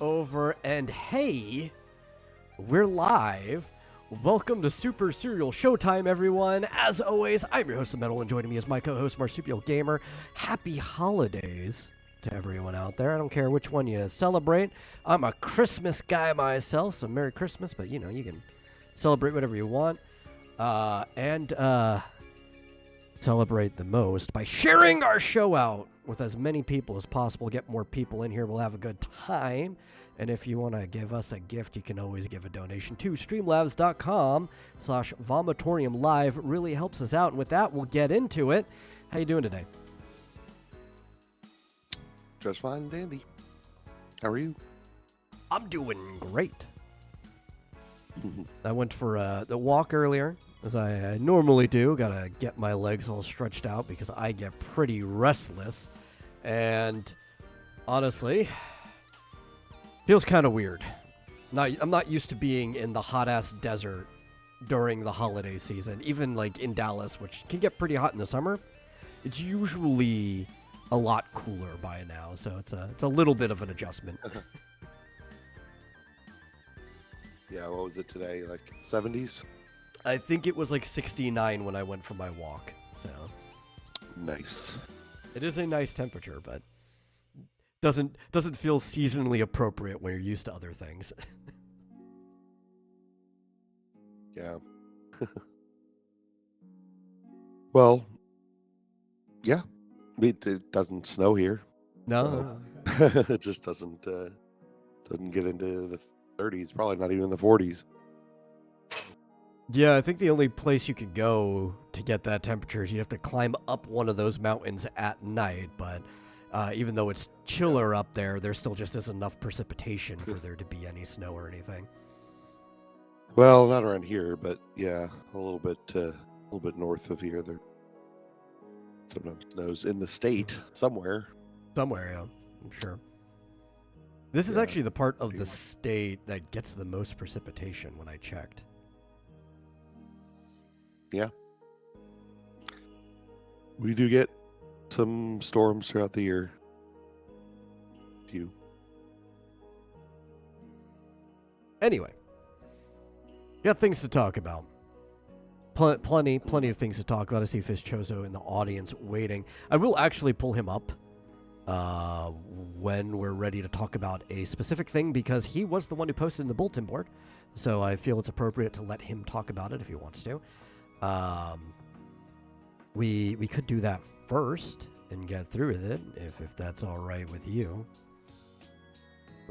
over, and hey, we're live. Welcome to Super Serial Showtime, everyone. As always, I'm your host, The Metal, and joining me is my co-host, Marsupial Gamer. Happy holidays to everyone out there. I don't care which one you celebrate. I'm a Christmas guy myself, so Merry Christmas, but you know, you can celebrate whatever you want. And celebrate the most by sharing our show out with as many people as possible. Get more people in here. We'll have a good time. And if you want to give us a gift, you can always give a donation to streamlabs.com/vomitoriumlive. Really helps us out. And with that, we'll get into it. How you doing today? Just fine and dandy. How are you? I'm doing great. I went for the walk earlier, as I normally do. Gotta get my legs all stretched out because I get pretty restless. And honestly, feels kind of weird. I'm not used to being in the hot-ass desert during the holiday season. Even like in Dallas, which can get pretty hot in the summer, it's usually a lot cooler by now. So it's a little bit of an adjustment. Yeah, what was it today? Like 70s? I think it was like 69 when I went for my walk. So Nice. it is a nice temperature, but doesn't feel seasonally appropriate when you're used to other things. Yeah. Well, yeah. It doesn't snow here. No. So it just doesn't get into the 30s, probably not even the 40s. Yeah, I think the only place you could go to get that temperature is you have to climb up one of those mountains at night, but even though it's chiller up there, there still just isn't enough precipitation for there to be any snow or anything. Well, not around here, but yeah, a little bit north of here. There sometimes snows in the state somewhere. Somewhere, yeah, I'm sure. This is Yeah, actually the part of pretty the much. state that gets the most precipitation when I checked. Yeah. We do get some storms throughout the year. Few. Anyway, got things to talk about. Plenty of things to talk about. I see Fish Chozo in the audience waiting. I will actually pull him up when we're ready to talk about a specific thing because he was the one who posted in the bulletin board. So I feel it's appropriate to let him talk about it if he wants to. We could do that first and get through with it if that's all right with you.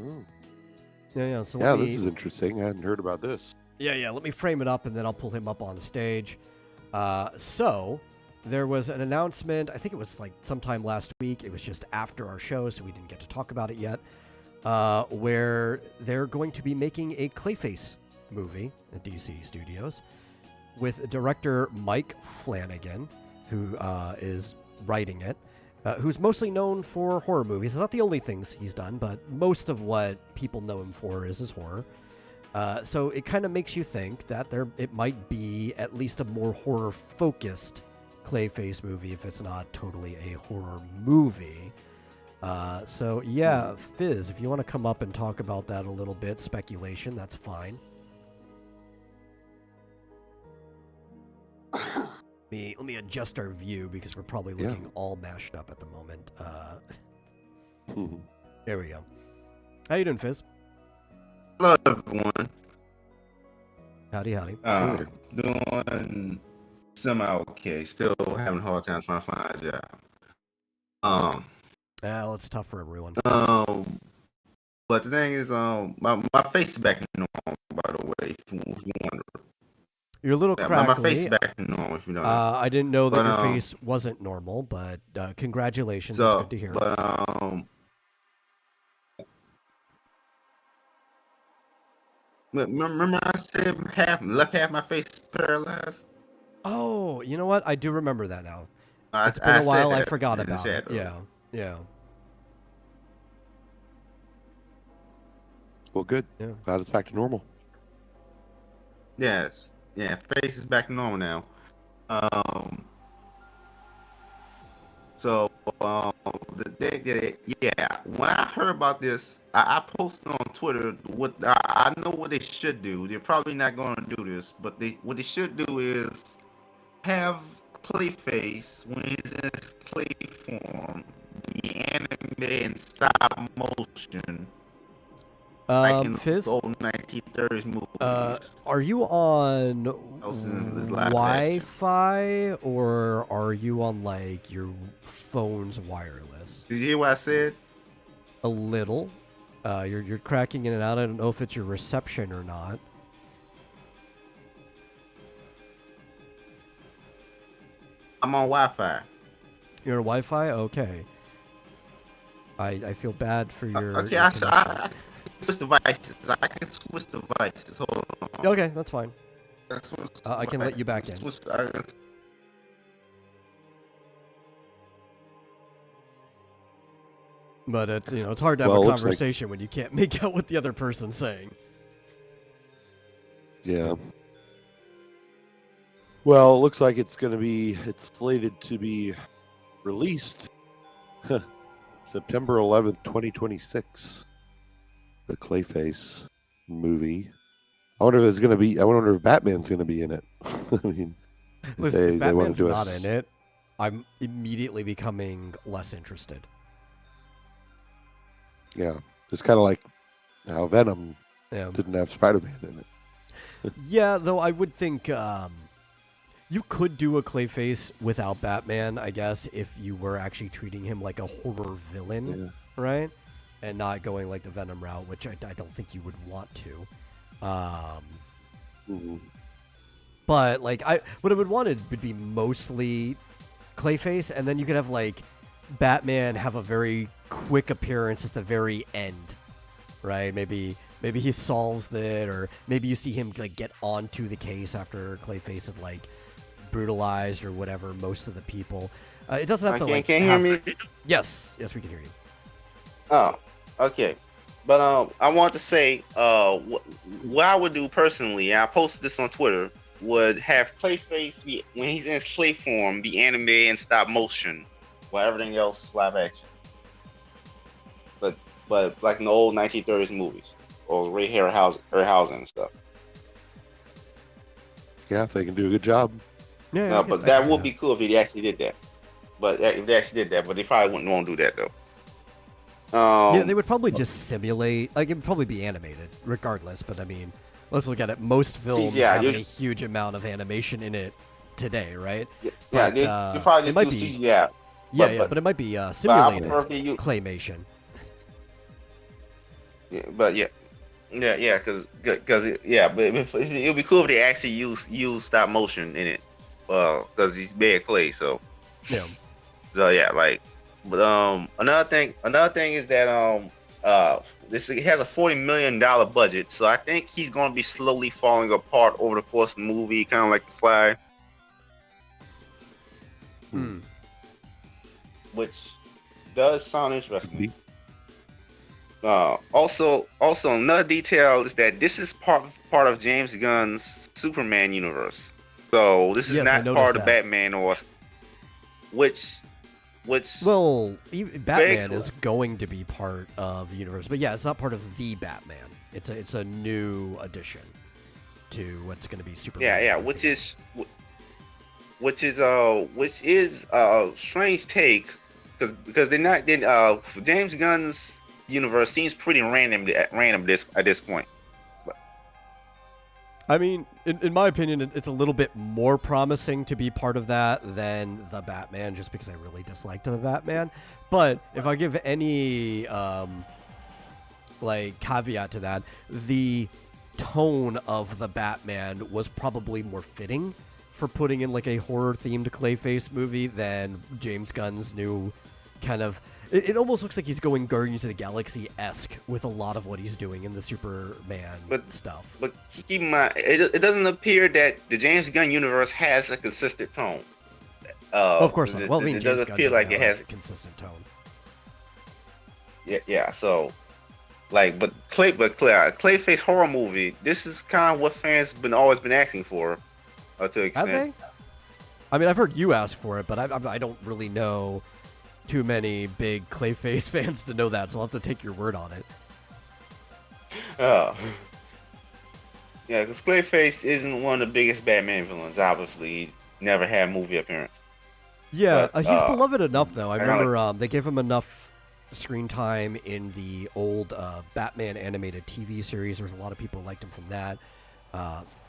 Oh. Yeah. So Yeah, this is interesting. I hadn't heard about this. Yeah, let me frame it up and then I'll pull him up on stage. So, there was an announcement, I think it was like sometime last week, it was just after our show, so we didn't get to talk about it yet, where they're going to be making a Clayface movie at DC Studios with director Mike Flanagan, who is writing it, who's mostly known for horror movies. It's not the only things he's done, but most of what people know him for is his horror. So it kind of makes you think that it might be at least a more horror-focused Clayface movie if it's not totally a horror movie. So yeah, Fizz, if you want to come up and talk about that a little bit, speculation, that's fine. Let me adjust our view because we're probably looking all mashed up at the moment. There we go. How you doing, Fizz? Hello, everyone. Howdy. Doing semi-okay. Still having a hard time trying to find a job. Well, it's tough for everyone. But the thing is, my face is back to normal, by the way, if you wonder. You're a little crackly. My face is back to normal, if you know. I didn't know that your face wasn't normal, but congratulations. It's good to hear. Remember I said left half my face is paralyzed? Oh, you know what? I do remember that now. I It's been a while. said I that forgot in the about it. shadow. Yeah. Well, good. Yeah. Glad it's back to normal. Yes. Yeah, face is back to normal now. So, yeah, when I heard about this, I posted on Twitter what I know what they should do. They're probably not going to do this, but what they should do is have Clayface when he's in his clay form be animated in stop motion, like in Fizz, the old 1930s movies. are you on Else in this live action. Wi-Fi or are you on like your phone's wireless? Did you hear what I said? A little. You're cracking in and out. I don't know if it's your reception or not. I'm on Wi-Fi. You're on Wi-Fi? Okay. I feel bad for your. Okay, your I connection. switch devices. I can switch devices. Hold on. Okay, that's fine. I can switch I can let you back in. switch- But it's hard to have Well, a it looks like- conversation when you can't make out what the other person's saying. Yeah. Well, it looks like it's slated to be released September 11th, 2026. The Clayface movie. I wonder if Batman's going to be in it. I mean, Listen, if they want Batman's to do not in it, I'm immediately becoming less interested. Yeah. It's kind of like how Venom Yeah. didn't have Spider-Man in it. Yeah, though I would think you could do a Clayface without Batman, I guess, if you were actually treating him like a horror villain, right? And not going like the Venom route, which I don't think you would want to. Mhm. But like what I would want would be mostly Clayface, and then you could have like Batman have a very quick appearance at the very end, right? Maybe he solves it, or maybe you see him like get onto the case after Clayface had like brutalized or whatever most of the people. It doesn't have to like. Can you hear me? Yes, we can hear you. Oh, okay. But I want to say, what I would do personally, and I posted this on Twitter, would have Clayface be, when he's in his clay form, be animated and stop motion, while everything else is live action. But like in the old 1930s movies, or Ray Harryhausen and stuff. Yeah, if they can do a good job. Yeah, No, but that would be cool if he actually did that. But if they actually did that, but they probably won't do that though. Yeah, they would probably just simulate. Like, it would probably be animated, regardless. But I mean, let's look at it. Most films have a huge amount of animation in it today, right? Yeah, But, you probably it might just do be. CGI. But it might be simulated claymation. Yeah, but because but it would be cool if they actually use stop motion in it, because he's made clay, so Yeah. So yeah, like, but another thing is that this has a $40 million budget, so I think he's gonna be slowly falling apart over the course of the movie, kind of like The Fly, which does sound interesting. Also another detail is that this is part of James Gunn's Superman universe, so this is not part of Batman or which. Well, Batman is going to be part of the universe, but yeah, it's not part of the Batman. It's a new addition to what's going to be Superman. Yeah, which is a strange take, because they're not. James Gunn's universe seems pretty random at this point. I mean, in my opinion, it's a little bit more promising to be part of that than the Batman, just because I really disliked the Batman. But if I give any like caveat to that, the tone of the Batman was probably more fitting for putting in like a horror-themed Clayface movie than James Gunn's new kind of. It almost looks like he's going Guardians of the Galaxy-esque with a lot of what he's doing in the Superman stuff. But keep in mind, it doesn't appear that the James Gunn universe has a consistent tone. Of course not. Well, I mean, it James doesn't Gunn feel like it has a consistent tone. Yeah. So, like, but Clayface horror movie. This is kind of what fans always been asking for, to an extent. Have they? I mean, I've heard you ask for it, but I don't really know too many big Clayface fans to know that, so I'll have to take your word on it. Oh. Yeah, because Clayface isn't one of the biggest Batman villains. Obviously, he's never had a movie appearance. Yeah, But, he's beloved enough, though. I I gotta- remember they gave him enough screen time in the old Batman animated TV series. There was a lot of people who liked him from that.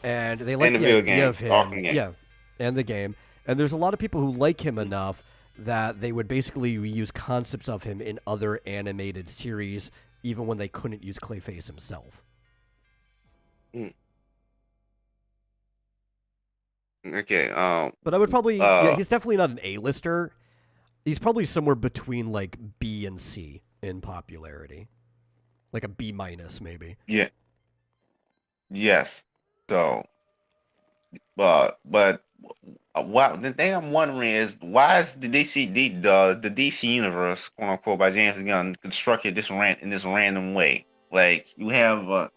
And they liked the the video idea game, of him. Arkham game. Yeah, and the game. And there's a lot of people who like him enough that they would basically reuse concepts of him in other animated series, even when they couldn't use Clayface himself. Okay. But I would probably, yeah, he's definitely not an A-lister. He's probably somewhere between like B and C in popularity, like a B minus maybe. Yeah. Yes. So, but what the thing I'm wondering is why is the DC universe, quote unquote, by James Gunn constructed in this random way? Like you have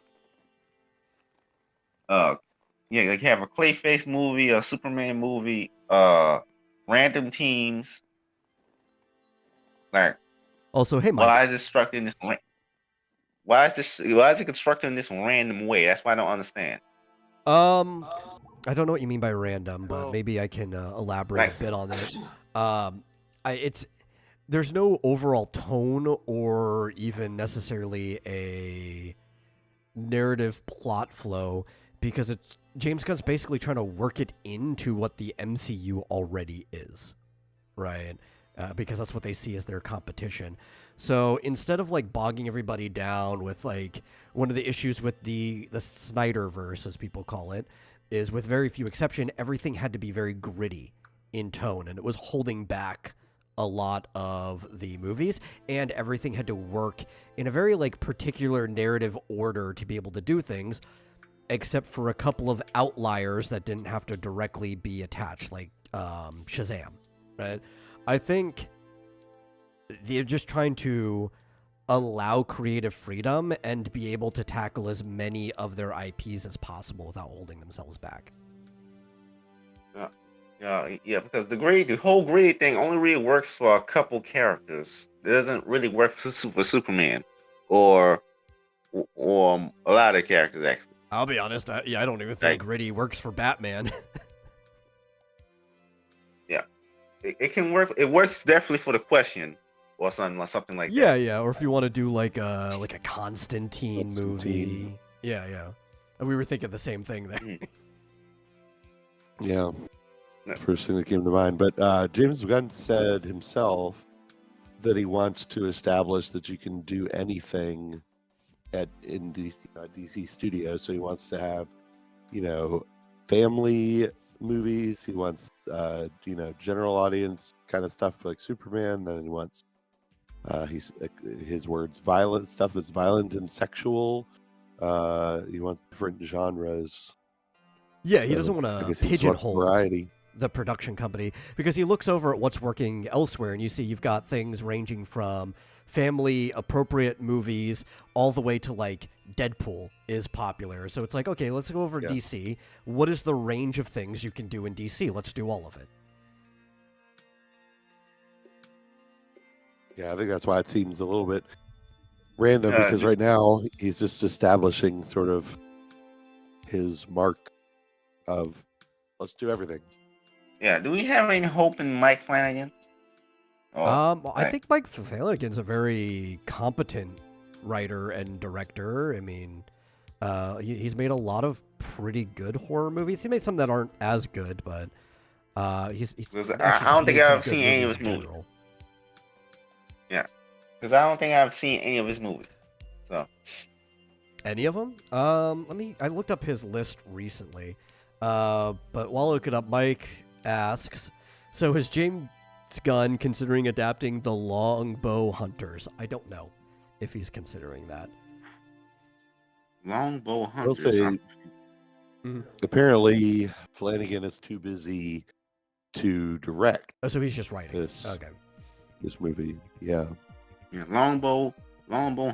yeah, like you have a Clayface movie, a Superman movie, random teams. Like, Also, hey Mike, why is it structured in this? Why is it constructed in this random way? That's why I don't understand. I don't know what you mean by random, but Well, maybe I can elaborate right. a bit on it. There's no overall tone or even necessarily a narrative plot flow because it's James Gunn's basically trying to work it into what the MCU already is, right? Because that's what they see as their competition. So instead of like bogging everybody down with like one of the issues with the Snyderverse, as people call it, is with very few exception, everything had to be very gritty in tone, and it was holding back a lot of the movies, and everything had to work in a very like particular narrative order to be able to do things, except for a couple of outliers that didn't have to directly be attached, like Shazam, right? I think they're just trying to allow creative freedom and be able to tackle as many of their IPs as possible without holding themselves back. Yeah, because the whole grid thing only really works for a couple characters. It doesn't really work for Superman, or a lot of characters actually. I'll be honest, I don't even think Like, gritty works for Batman. yeah, it can work. It works definitely for the Question or something like yeah, that. yeah. Or if you want to do like a Constantine movie. Yeah, yeah. And we were thinking the same thing there. Yeah. First thing that came to mind. But James Gunn said himself that he wants to establish that you can do anything in DC Studios. So he wants to have, family movies. He wants, general audience kind of stuff like Superman. Then he wants, his words, violent stuff that's violent and sexual. He wants different genres. Yeah, he doesn't want to pigeonhole variety. The production company, because he looks over at what's working elsewhere, and you see you've got things ranging from family appropriate movies all the way to like Deadpool is popular. So it's like, okay, let's go over DC. What is the range of things you can do in DC? Let's do all of it. Yeah, I think that's why it seems a little bit random, because right now he's just establishing sort of his mark of let's do everything. Yeah. Do we have any hope in Mike Flanagan? I think Mike Flanagan's a very competent writer and director. I mean, he's made a lot of pretty good horror movies. He made some that aren't as good, but he's I don't think I've seen any of his movies. Yeah, because I don't think I've seen any of his movies. So, any of them? I looked up his list recently, but while I look it up, Mike asks, so is James Gunn considering adapting The Longbow Hunters? I don't know if he's considering that. Longbow I'll Hunters. say, apparently Flanagan is too busy to direct. Oh, so he's just writing. This movie, yeah. Yeah, Longbow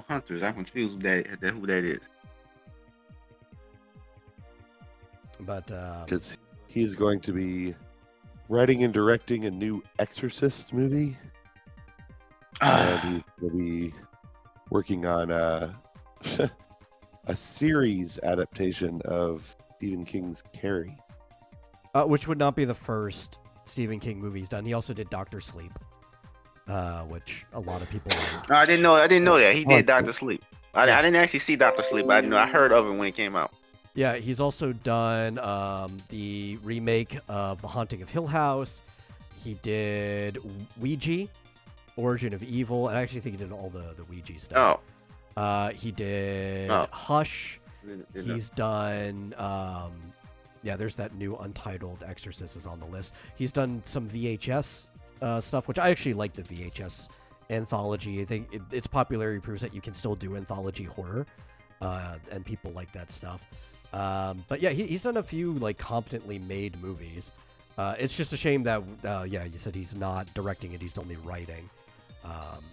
Hunters. I'm confused with who that is. But because he's going to be writing and directing a new Exorcist movie. and he's going to be working on a series adaptation of Stephen King's Carrie. Which would not be the first Stephen King movie he's done. He also did Doctor Sleep, which a lot of people like. I didn't know that he did like Doctor it. Sleep. I didn't actually see Doctor Sleep. But I heard of it when it came out. Yeah, he's also done the remake of The Haunting of Hill House. He did Ouija, Origin of Evil, and I actually think he did all the Ouija stuff. He did Hush. He's done yeah, there's that new Untitled Exorcist is on the list. He's done some VHS stuff, which I actually like the VHS anthology. I think its popularity proves that you can still do anthology horror, and people like that stuff. But yeah, he's done a few like competently made movies. It's just a shame that yeah, you said he's not directing it; he's only writing.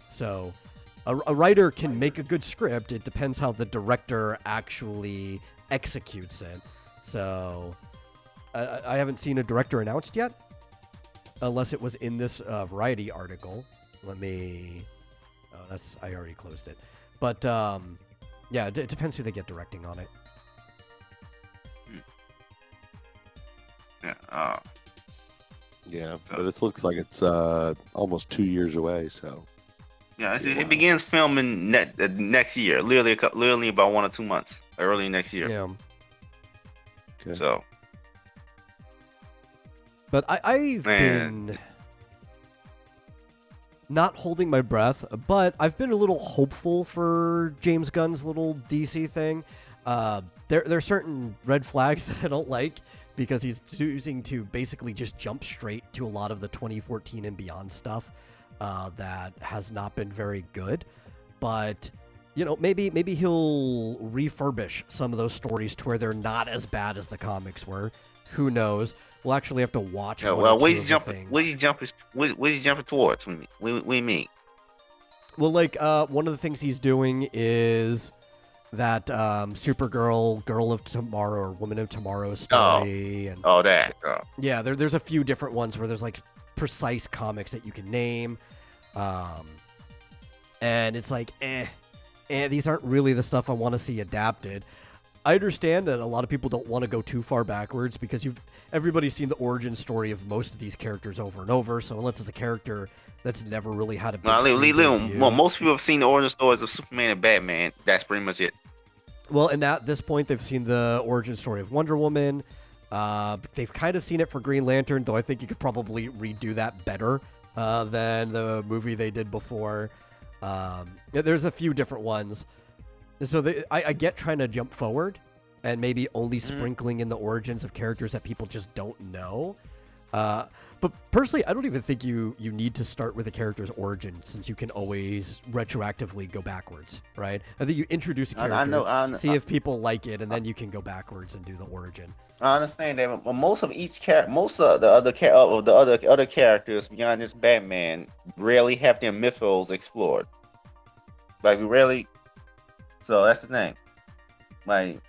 So a writer can make a good script. It depends how the director actually executes it. So I haven't seen a director announced yet, unless it was in this Variety article. Let me. Oh, that's I already closed it. But yeah, it depends who they get directing on it. Yeah. Yeah, but it looks like it's almost 2 years away. So Yeah, it begins filming next year, literally about 1 or 2 months, early next year. Yeah. okay. So, But I've been not holding my breath, but I've been a little hopeful for James Gunn's little DC thing. There are certain red flags that I don't like because he's choosing to basically just jump straight to a lot of the 2014 and beyond stuff that has not been very good. But you know, maybe he'll refurbish some of those stories to where they're not as bad as the comics were. Who knows? We'll actually have to watch. yeah, well, where's he jumping towards? What do you mean? Well, like one of the things he's doing is that Supergirl, Girl of Tomorrow, or Woman of Tomorrow story. Yeah, there's a few different ones where there's like precise comics that you can name, and it's like, these aren't really the stuff I want to see adapted. I understand that a lot of people don't want to go too far backwards because everybody's seen the origin story of most of these characters over and over. So unless it's a character that's never really had a big most people have seen the origin stories of Superman and Batman. That's pretty much it. Well, and at this point, they've seen the origin story of Wonder Woman. They've kind of seen it for Green Lantern, though I think you could probably redo that better than the movie they did before. There's a few different ones. So I get trying to jump forward and maybe only sprinkling in the origins of characters that people just don't know. But personally, I don't even think you need to start with a character's origin since you can always retroactively go backwards, right? I think you introduce a character, I know, see if people like it, and then you can go backwards and do the origin. I understand that, but most of the other characters beyond this Batman rarely have their mythos explored. Like we rarely. So that's the thing. Like,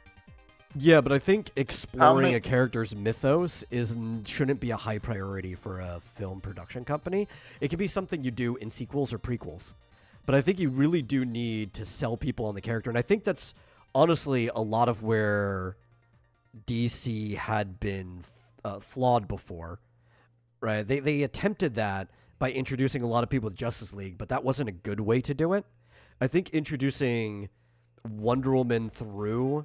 yeah, but I think exploring a character's mythos shouldn't be a high priority for a film production company. It can be something you do in sequels or prequels. But I think you really do need to sell people on the character. And I think that's honestly a lot of where DC had been flawed before, right? They attempted that by introducing a lot of people to Justice League, but that wasn't a good way to do it. I think introducing Wonder Woman through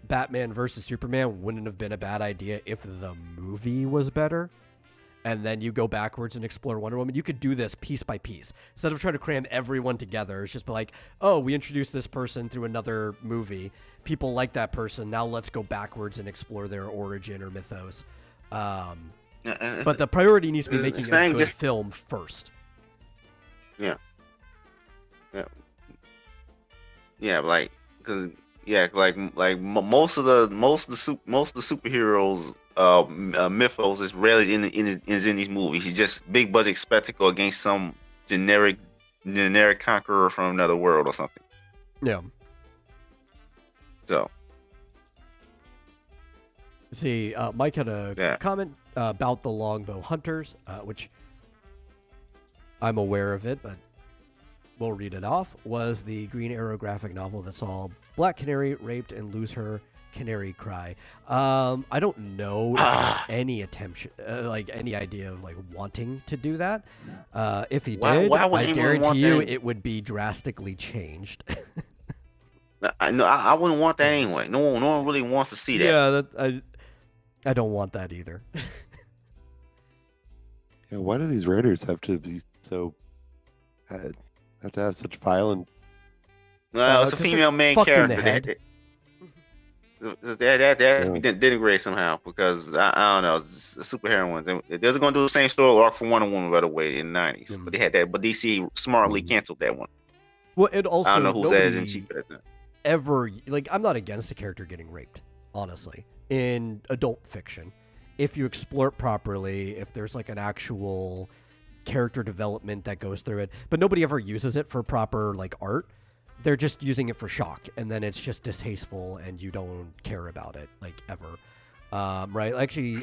Batman versus Superman wouldn't have been a bad idea if the movie was better. And then you go backwards and explore Wonder Woman. You could do this piece by piece. Instead of trying to cram everyone together, it's just be like, oh, we introduced this person through another movie. People like that person. Now let's go backwards and explore their origin or mythos. But the priority needs to be making a good film first. Yeah. Yeah, like, cause like most of the superheroes mythos is rarely in these movies. It's just big budget spectacle against some generic conqueror from another world or something. Yeah. So. See, Mike had a comment about the Longbow Hunters, which I'm aware of it, but we'll read it off, was the Green Arrow graphic novel that saw Black Canary raped and lose her canary cry. I don't know if he has any attention, like any idea of like wanting to do that. If he did, why would I anyone want guarantee you that? it would be drastically changed. I wouldn't want that anyway. No one really wants to see that. Yeah, I don't want that either. Yeah, why do these writers have to be so have to have such violent? Well, it's a 'cause they're female main fucked in the character. head. That has to be denigrated somehow because I don't know, the superheroines. They're going to do the same story arc for Wonder Woman right away in the 90s, but they had that. But DC smartly canceled that one. Well, and also I don't know who's editing nobody chief at that. ever like I'm not against a character getting raped, honestly, in adult fiction. If you explore it properly, if there's like an actual character development that goes through it, but nobody ever uses it for proper like art. They're just using it for shock, and then it's just distasteful, and you don't care about it like ever, right? Actually,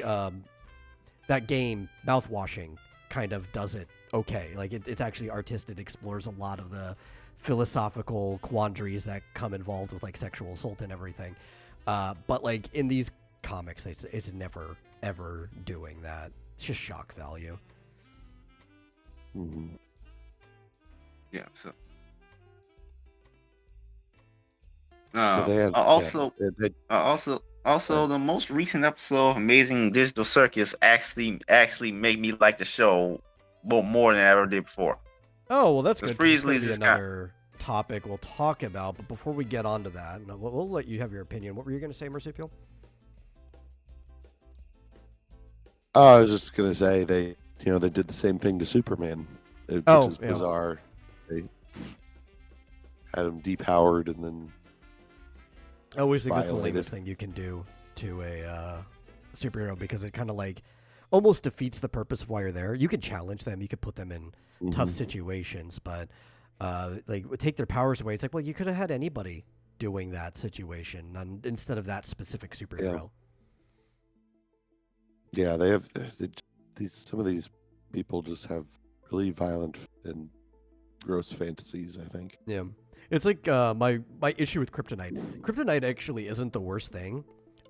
that game Mouthwashing kind of does it okay. Like it's actually artistic, explores a lot of the philosophical quandaries that come involved with like sexual assault and everything. But like in these comics, it's never ever doing that. It's just shock value. Mm-hmm. Yeah. So. But they had, Also, they- the most recent episode of Amazing Digital Circus actually made me like the show more than I ever did before. Oh, well, that's Because good. 'Cause it's Priestley's gonna be just another topic we'll talk about. But before we get on to that, we'll let you have your opinion. What were you going to say, Marsupial? I was just gonna say they did the same thing to Superman, which is bizarre. They had him depowered and then. I always think that's the violated. lamest thing you can do to a superhero because it kind of like almost defeats the purpose of why you're there. You can challenge them, you could put them in tough situations, but like take their powers away. It's like, well, you could have had anybody doing that situation instead of that specific superhero. Yeah, some of these people just have really violent and gross fantasies, I think. Yeah. It's like my issue with Kryptonite. Kryptonite actually isn't the worst thing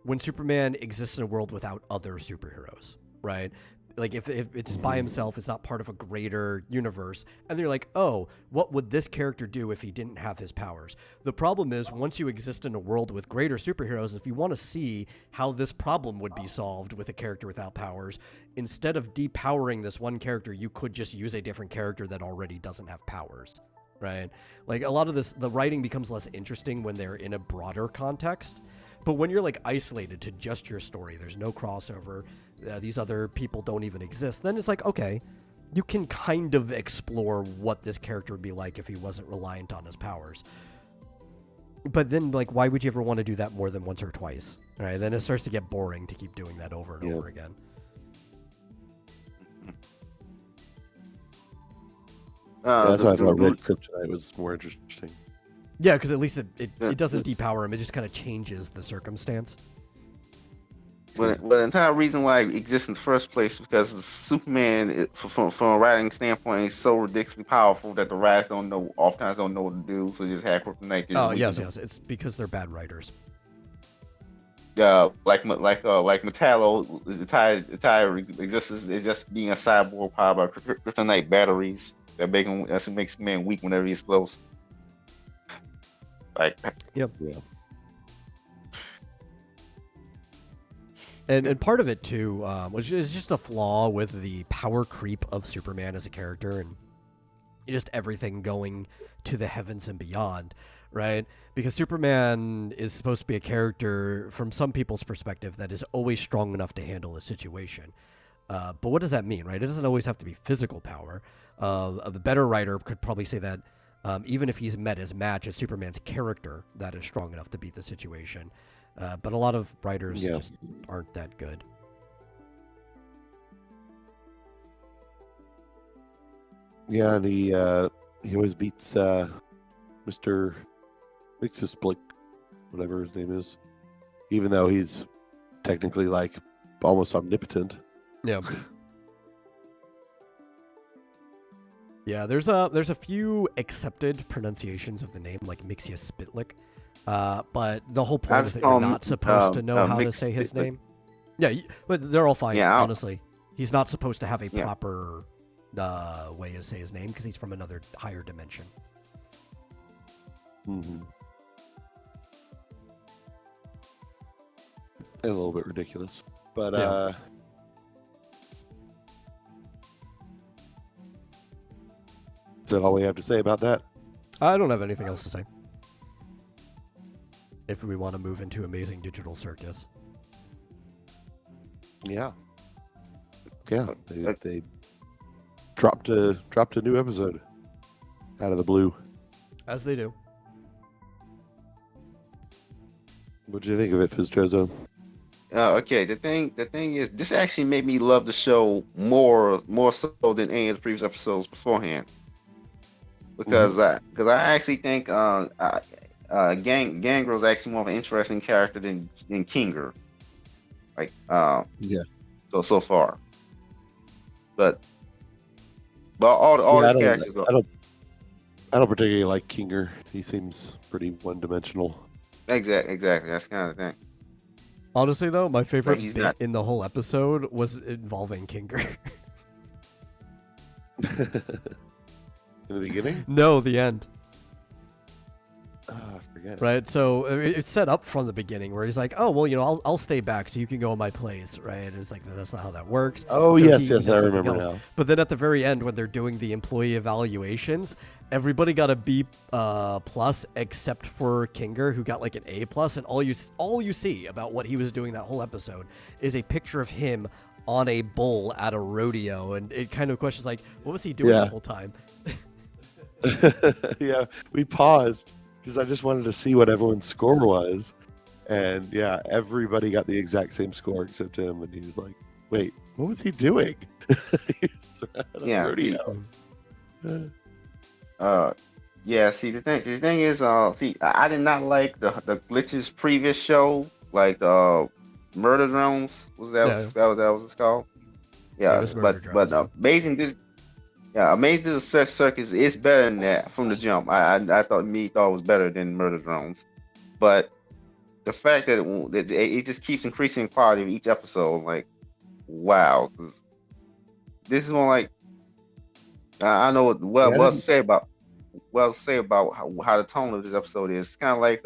when Superman exists in a world without other superheroes, right? Like if it's by himself, it's not part of a greater universe, and they're like, oh, what would this character do if he didn't have his powers? The problem is once you exist in a world with greater superheroes, if you want to see how this problem would be solved with a character without powers, instead of depowering this one character, you could just use a different character that already doesn't have powers. Right? Like a lot of the writing becomes less interesting when they're in a broader context. But when you're like isolated to just your story, there's no crossover, these other people don't even exist, then it's like, okay, you can kind of explore what this character would be like if he wasn't reliant on his powers. But then, like, why would you ever want to do that more than once or twice? Right? Then it starts to get boring to keep doing that over and over again. That's why I thought Red Kryptonite was more interesting. Yeah, because at least it doesn't depower him. It just kind of changes the circumstance. But the entire reason why it exists in the first place is because Superman, from a writing standpoint, is so ridiculously powerful that the writers oftentimes don't know what to do, so just have Kryptonite. Oh, yes. It's because they're bad writers. Like Metallo, the entire existence is just being a cyborg powered by Kryptonite batteries that makes man weak whenever he explodes. Like, yep. Yeah. And part of it too, which is just a flaw with the power creep of Superman as a character and just everything going to the heavens and beyond, right? Because Superman is supposed to be a character, from some people's perspective, that is always strong enough to handle a situation. But what does that mean, right? It doesn't always have to be physical power. A better writer could probably say that even if he's met his match, it's Superman's character that is strong enough to beat the situation. But a lot of writers just aren't that good. Yeah, and he always beats Mr. Mixisblick, whatever his name is, even though he's technically like almost omnipotent. Yeah. Yeah, there's a few accepted pronunciations of the name, like Mixia Spitlick, but the whole I point is just that call you're him not supposed to know how to Mix say his Spitlick. name. Yeah, but they're all fine, Yeah, honestly. He's not supposed to have a Yeah. proper way to say his name because he's from another higher dimension. Mm-hmm. And a little bit ridiculous, but Yeah. Is that all we have to say about that? I don't have anything else to say. If we want to move into Amazing Digital Circus. Yeah. They dropped a new episode out of the blue. As they do. What did you think of it, Fizzjozo? Okay, the thing is, this actually made me love the show more so than any of the previous episodes beforehand. Because I actually think Gangrel is actually more of an interesting character than Kinger. Like Yeah. So far, but all Yeah, these characters. I don't particularly like Kinger. He seems pretty one-dimensional. Exactly. That's kind of the thing. Honestly, though, my favorite he's bit not- in the whole episode was involving Kinger. In the beginning? No, the end. I forget. Right, so it's set up from the beginning where he's like, "Oh, well, I'll stay back so you can go in my place," right? And it's like that's not how that works. Oh, So yes, he yes, does I something remember else. now. But then at the very end, when they're doing the employee evaluations, everybody got a B plus except for Kinger, who got like an A plus. And all you see about what he was doing that whole episode is a picture of him on a bull at a rodeo, and it kind of questions like, what was he doing the whole time? Yeah, we paused because I just wanted to see what everyone's score was. And yeah, everybody got the exact same score except him. And he was like, wait, what was he doing? Yeah, rodeo. Yeah, see the thing is, I did not like the Glitch's previous show, like Murder Drones. That was it's called? Yeah, it was Murder but Drones, Amazing Digital Circus is better than that from the jump. I thought it was better than Murder Drones, but the fact that it just keeps increasing in quality of each episode, like wow, 'cause this is more like I know what to say about how the tone of this episode is. It's kind of like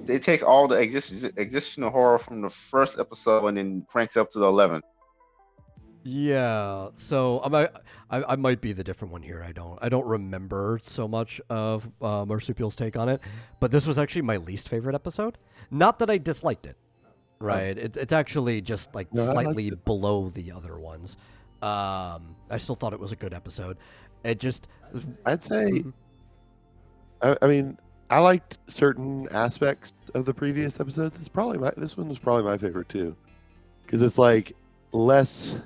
it takes all the existential horror from the first episode and then cranks up to the 11th. Yeah, so I might be the different one here. I don't remember so much of Marsupial's take on it, but this was actually my least favorite episode. Not that I disliked it, right? It's actually just like slightly below the other ones. I still thought it was a good episode. It just I'd say, I mean, I liked certain aspects of the previous episodes. This one was probably my favorite too, because it's like less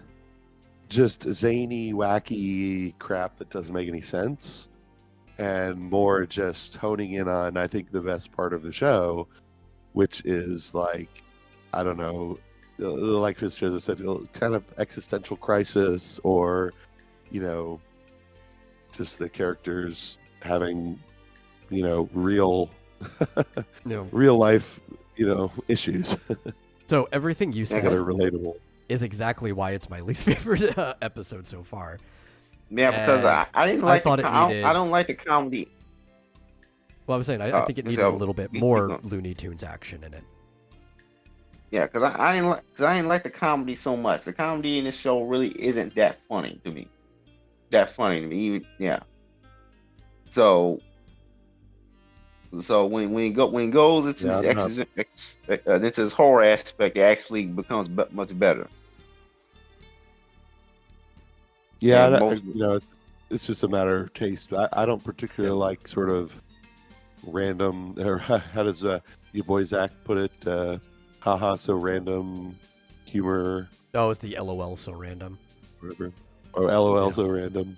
just zany, wacky crap that doesn't make any sense, and more just honing in on, I think, the best part of the show, which is like, I don't know, like this show said, kind of existential crisis, or just the characters having real real life issues. So everything you said that are relatable is exactly why it's my least favorite episode so far. Yeah, because I didn't like I don't like the comedy. Well, I was saying I think it needed a little bit more Looney Tunes action in it. Yeah, because I didn't like the comedy so much. The comedy in this show really isn't that funny to me. Even So when it goes into this horror aspect, it actually becomes much better. Yeah, it's just a matter of taste. I don't particularly like sort of random, or how does your boy Zach put it? Haha, so random humor. Oh, it's the LOL so random. Whatever. Or LOL so random.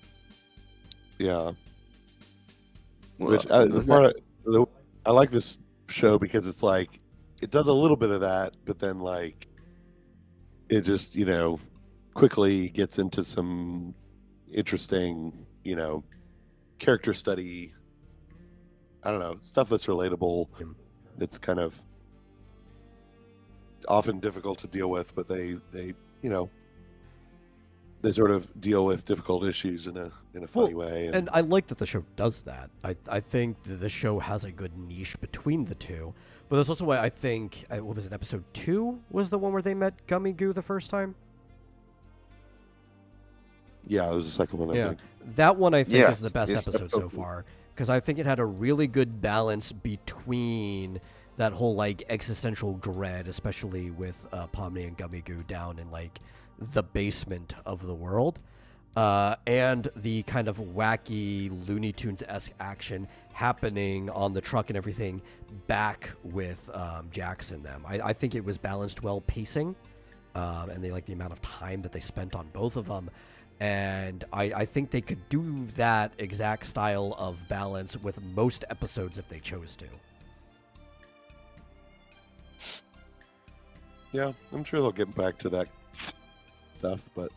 Yeah. Which I like this show because it's like it does a little bit of that, but then like it just quickly gets into some interesting character study. I don't know, stuff that's relatable. Yeah. It's kind of often difficult to deal with, but they sort of deal with difficult issues in a funny way. And I like that the show does that. I think that the show has a good niche between the two. But that's also why I think, what was it, episode 2 was the one where they met Gummy Goo the first time? Yeah, it was the second one, I think. That one I think Yes, is the best it's episode so episode 2. far. Because I think it had a really good balance between that whole, like, existential dread, especially with Pomni and Gummy Goo down in, like, the basement of the world. And the kind of wacky Looney Tunes-esque action happening on the truck and everything back with Jax and them. I think it was balanced well pacing, and they like the amount of time that they spent on both of them. And I think they could do that exact style of balance with most episodes if they chose to. Yeah, I'm sure they'll get back to that stuff, but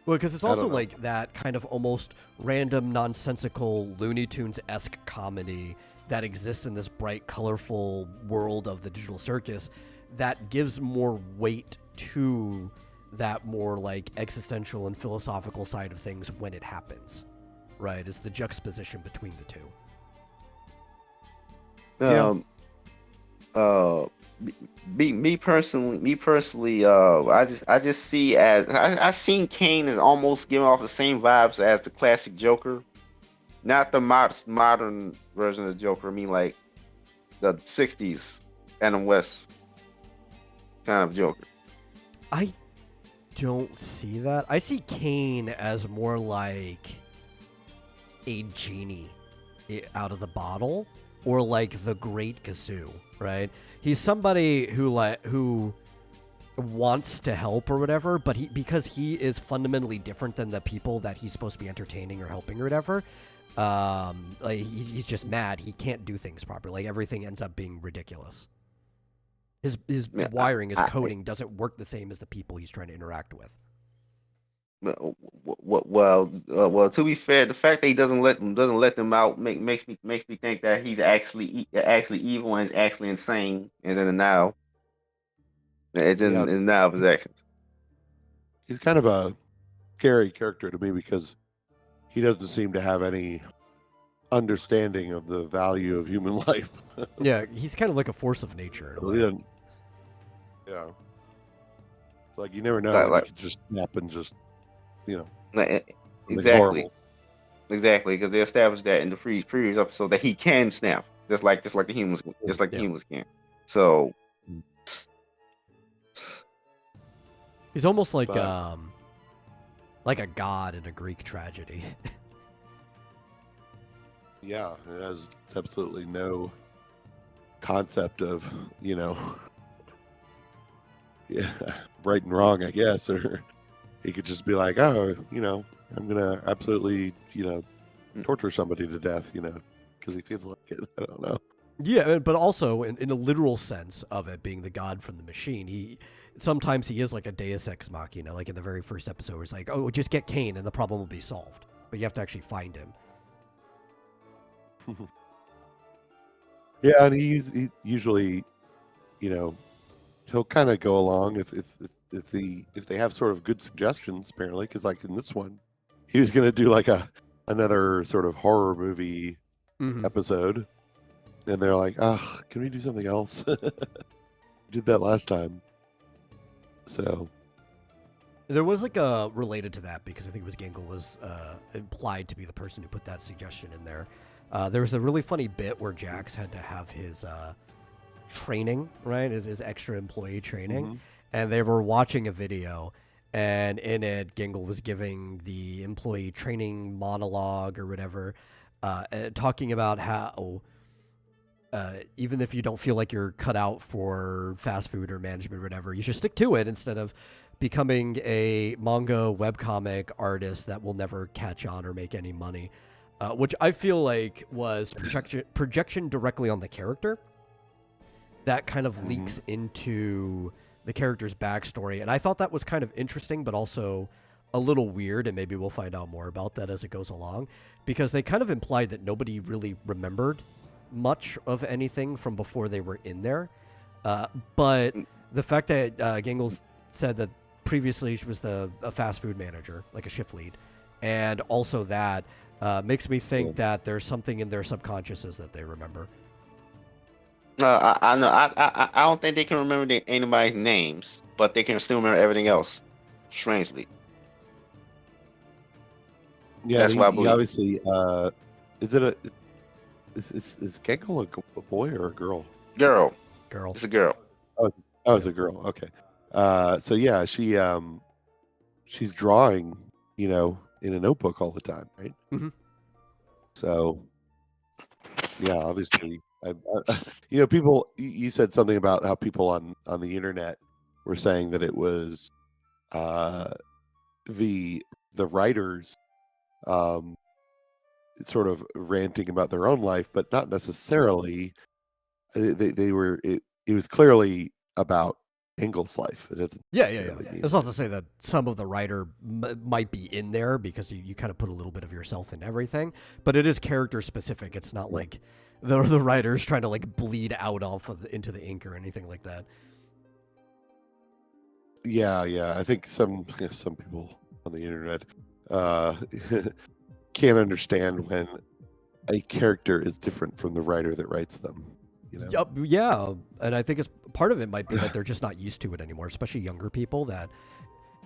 Well, because it's I also don't know. like that kind of almost random, nonsensical Looney Tunes-esque comedy that exists in this bright, colorful world of the digital circus that gives more weight to that more like existential and philosophical side of things when it happens, right? It's the juxtaposition between the two. Me personally, I just see as I seen Kane as almost giving off the same vibes as the classic Joker, not the modern version of the Joker. I mean, like the '60s Adam West kind of Joker. I don't see that. I see Kane as more like a genie out of the bottle, or like the Great Gazoo, right? He's somebody who wants to help or whatever, but because he is fundamentally different than the people that he's supposed to be entertaining or helping or whatever. Like he's just mad. He can't do things properly. Like everything ends up being ridiculous. His wiring, his coding doesn't work the same as the people he's trying to interact with. Well. To be fair, the fact that he doesn't let them out makes me think that he's actually evil and is actually insane, and in the now, it's in now of his actions. he's kind of a scary character to me because he doesn't seem to have any understanding of the value of human life. Yeah, he's kind of like a force of nature in a way. Yeah. It's like you never know when you could just snap and just, Exactly, because they established that in the previous episode that he can snap, just like the humans, the humans can. So he's almost like a god in a Greek tragedy. Yeah, it has absolutely no concept of, right and wrong, I guess, or he could just be like, oh, I'm gonna absolutely, torture somebody to death, because he feels like it. I don't know. Yeah, but also in a literal sense of it being the god from the machine, sometimes he is like a deus ex machina, like in the very first episode where he's like, oh, just get Kane and the problem will be solved. But you have to actually find him. Yeah, and he usually, he'll kind of go along if they have sort of good suggestions, apparently, because like in this one, he was gonna do like another sort of horror movie episode, and they're like, can we do something else? We did that last time. So there was like a related to that, because I think it was Gingle was implied to be the person who put that suggestion in there. There was a really funny bit where Jax had to have his training, right? His extra employee training. And they were watching a video, and in it, Gingle was giving the employee training monologue or whatever, talking about how even if you don't feel like you're cut out for fast food or management or whatever, you should stick to it instead of becoming a manga webcomic artist that will never catch on or make any money. Which I feel like was projection directly on the character that kind of leaks into the character's backstory. And I thought that was kind of interesting, but also a little weird, and maybe we'll find out more about that as it goes along, because they kind of implied that nobody really remembered much of anything from before they were in there. But the fact that Gingles said that previously she was a fast food manager, like a shift lead, and also that makes me think that there's something in their subconsciouses that they remember. I know. I don't think they can remember anybody's names, but they can still remember everything else. Strangely. Yeah, That's why I he believe. obviously. Is Gangle a boy or a girl? Girl. Girl. It's a girl. Oh, it's a girl. Okay. So yeah, she's drawing, in a notebook all the time, right? Mm-hmm. So, yeah, obviously, people. You said something about how people on the internet were saying that it was the writers sort of ranting about their own life, but not necessarily. They were. It was clearly about Engel's life. It doesn't Yeah. necessarily mean It's not to say that some of the writer might be in there, because you kind of put a little bit of yourself in everything, but it is character specific. It's not like the writer's trying to like bleed out into the ink or anything like that. Yeah. I think some people on the internet can't understand when a character is different from the writer that writes them. Yeah, and I think it's part of it might be that they're just not used to it anymore, especially younger people. That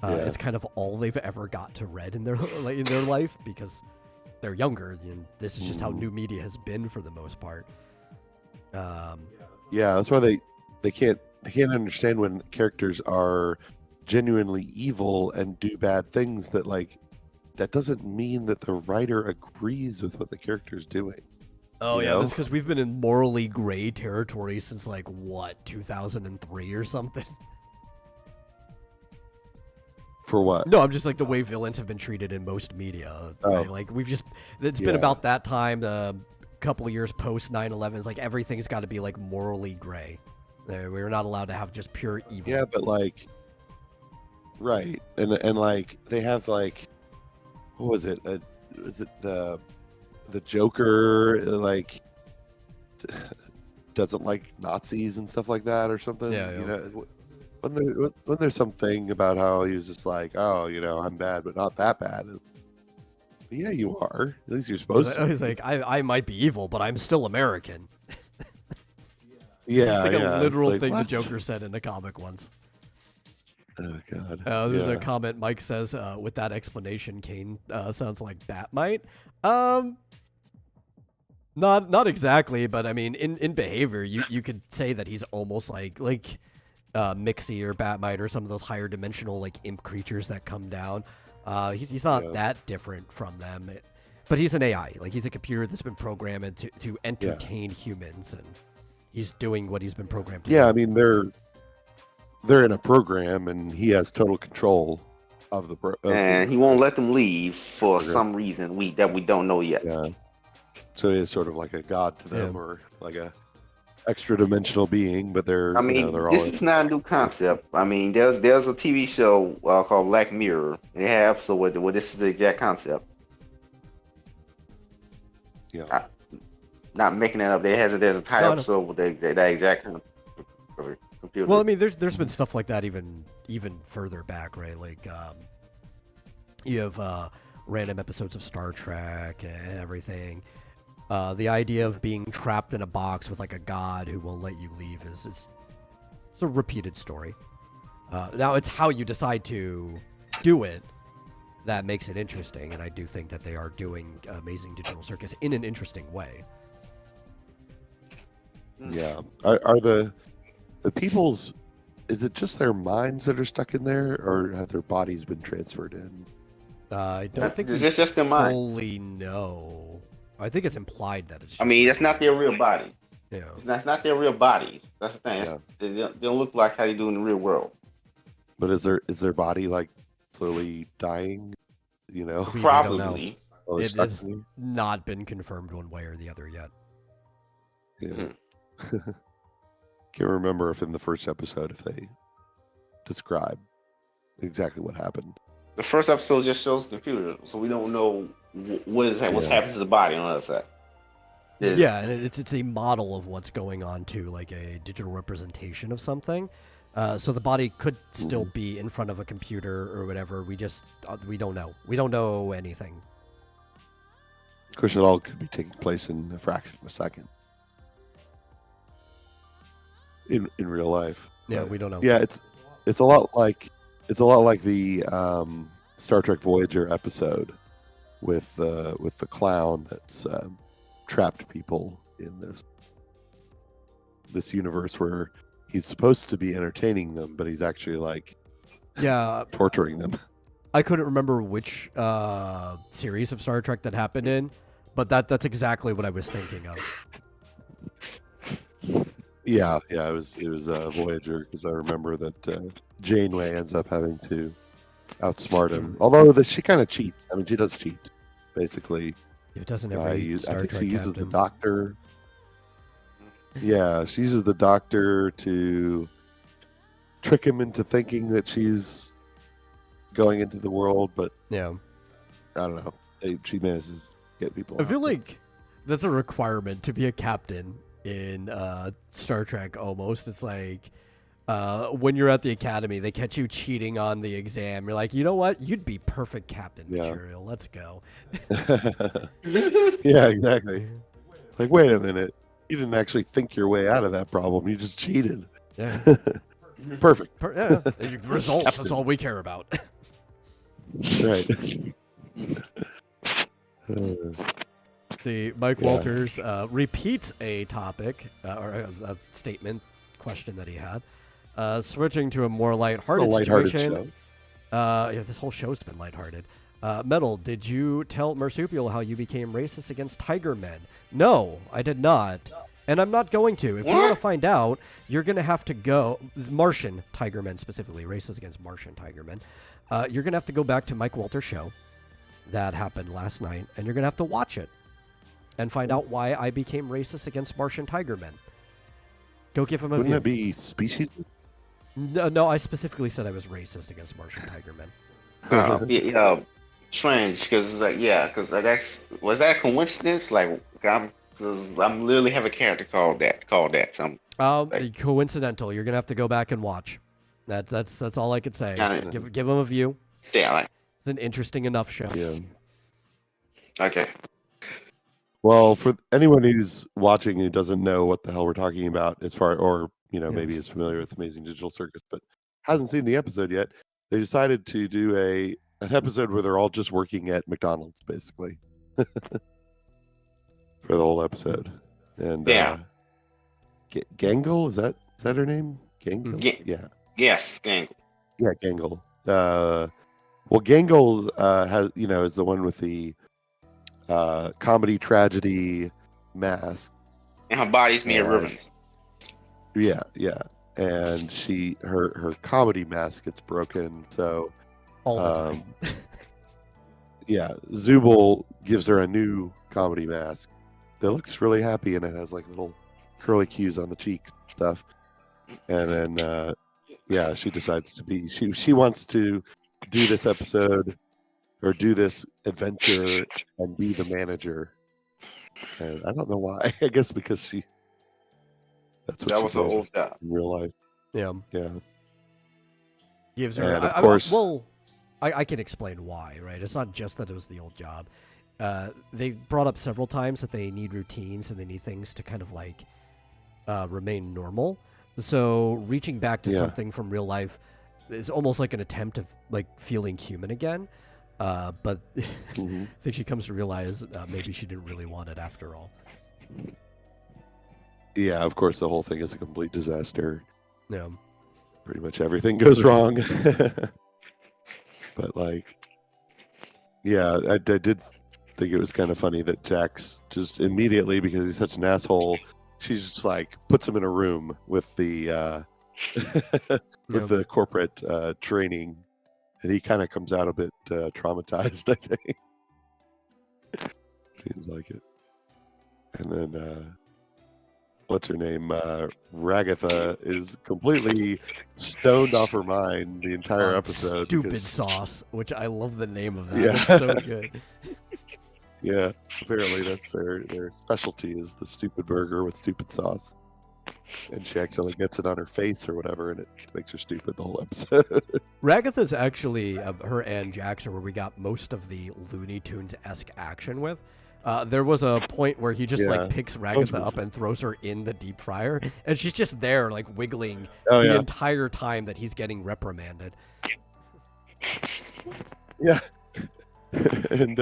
it's kind of all they've ever got to read in their life, because they're younger, and this is just how new media has been for the most part. Yeah, that's why they can't understand when characters are genuinely evil and do bad things. That doesn't mean that the writer agrees with what the character's doing. Oh yeah, that's because we've been in morally gray territory since 2003 or something. For what? No, I'm just like the way villains have been treated in most media. Right? Like it's been about that time. The couple of years post 9/11, it's like everything's got to be like morally gray. We're not allowed to have just pure evil. Yeah, but right, and they have what was it? Was it the Joker doesn't like Nazis and stuff like that or something? Yeah. When there's something about how he was just like, oh, I'm bad, but not that bad. Yeah, you are. At least you're supposed to. He's like, I might be evil, but I'm still American. Yeah, it's like a literal thing what? the Joker said in a comic once. Oh God. There's a comment. Mike says, with that explanation, Kane sounds like Batmite. Not exactly, but I mean, in behavior, you could say that he's almost like Mixie or Batmite or some of those higher dimensional imp creatures that come down. He's not that different from them, but he's an AI. He's a computer that's been programmed to entertain humans, and he's doing what he's been programmed to do. I mean, they're in a program, and he has total control of the and he won't let them leave for some reason that we don't know yet. Yeah. So he is sort of like a god to them, or like a extra dimensional being. But they're, I mean, they're this all is not a new concept. I mean, there's a TV show called Black Mirror. They have where this is the exact concept. Yeah. Not making that up. There's a entire episode with that exact kind of computer. Well, I mean, there's been stuff like that even further back, right? You have random episodes of Star Trek and everything. The idea of being trapped in a box with a god who won't let you leave is it's a repeated story. Now it's how you decide to do it that makes it interesting, and I do think that they are doing Amazing Digital Circus in an interesting way. Yeah. Are the people's? Is it just their minds that are stuck in there, or have their bodies been transferred in? I don't think it's we just their mind. fully know. I think it's implied that it's. I mean, that's not their real body. Yeah. It's not their real bodies. That's the thing. Yeah. They don't look like how they do in the real world. But is their body slowly dying? Probably. While they're It stuck has in not been confirmed one way or the other yet. there? Yeah. Can't remember if in the first episode if they describe exactly what happened. The first episode just shows the computer, so we don't know what's Yeah. happening to the body on the other side. Yeah, and it's a model of what's going on too, like a digital representation of something. So the body could still be in front of a computer or whatever. We just we don't know. We don't know anything. Of course, it all could be taking place in a fraction of a second. In real life. Yeah, But, we don't know. yeah, it's a lot like the Star Trek Voyager episode with the clown that's trapped people in this universe where he's supposed to be entertaining them, but he's actually like torturing them. I couldn't remember which series of Star Trek that happened in, but that's exactly what I was thinking of. Yeah, it was Voyager, because I remember that Janeway ends up having to outsmart him. Although she kind of cheats. I mean, she does cheat, basically. It doesn't I every Star think Trek she uses the captain. doctor. Yeah, she uses the doctor to trick him into thinking that she's going into the world, but Yeah. I don't know. She manages to get people I out. feel like that's a requirement to be a captain in Star Trek almost. It's like when you're at the academy, they catch you cheating on the exam. You're like, you know what? You'd be perfect captain material. Let's go. Yeah, exactly. It's like, wait a minute. You didn't actually think your way out of that problem. You just cheated. Yeah. Perfect. Yeah. Results, that's all we care about. That's right. The Mike Yeah. Walters repeats a topic or a statement question that he had. Switching to a more It's a lighthearted lighthearted situation. show. Yeah, this whole show's been lighthearted. Metal, did you tell Marsupial how you became racist against tiger men? No, I did not. And I'm not going to. If you want to find out, you're going to have to go. Martian tiger men specifically, racist against Martian tiger men. You're going to have to go back to Mike Walters' show. That happened last night. And you're going to have to watch it and find out why I became racist against Martian tiger men. Go give him a Wouldn't view. it be species? No, I specifically said I was racist against Martian tiger men. Strange, because because was that a coincidence? Like, because I'm literally have a character called that. So Coincidental. You're gonna have to go back and watch. That's all I could say. Kinda- Give him a view. like, It's an interesting enough show. Yeah. okay. Well, for anyone who's watching who doesn't know what the hell we're talking about, or maybe is familiar with Amazing Digital Circus, but hasn't seen the episode yet, they decided to do an episode where they're all just working at McDonald's, basically, for the whole episode. And Yeah. Gangle, is that her name? Gangle. Yeah. Yes, gang. Yeah, Gangle. Well, Gangle has is the one with the comedy tragedy mask. And her body's made of And- ribbons. Yeah, and her comedy mask gets broken, so All the time. yeah, Zubul gives her a new comedy mask that looks really happy, and it has like little curly cues on the cheeks and stuff. And then she decides to be she wants to do this episode or do this adventure and be the manager. And I don't know why. I guess because that's what That she was her did old job. in real life. Yeah. Yeah. Gives her. And of course- I can explain why. Right. It's not just that it was the old job. They brought up several times that they need routines and they need things to kind of like remain normal. So reaching back to Yeah. something from real life is almost like an attempt of like feeling human again. But Mhm. I think she comes to realize maybe she didn't really want it after all. Yeah, of course, the whole thing is a complete disaster. Yeah. Pretty much everything goes wrong. But I did think it was kind of funny that Jax just immediately, because he's such an asshole, she's just like puts him in a room with the the corporate training, and he kind of comes out a bit traumatized. I think seems like it. And then what's her name, Ragatha, is completely stoned off her mind the entire On episode. Stupid because- sauce, which I love the name of that. Yeah. It's so good. Yeah, apparently that's their specialty is the stupid burger with stupid sauce. And she accidentally gets it on her face or whatever, and it makes her stupid the whole episode. Ragatha's actually her and Jax are where we got most of the Looney Tunes-esque action with. There was a point where he just Yeah. like picks Ragatha up and throws her in the deep fryer, and she's just there like wiggling Oh, the yeah. entire time that he's getting reprimanded. Yeah. And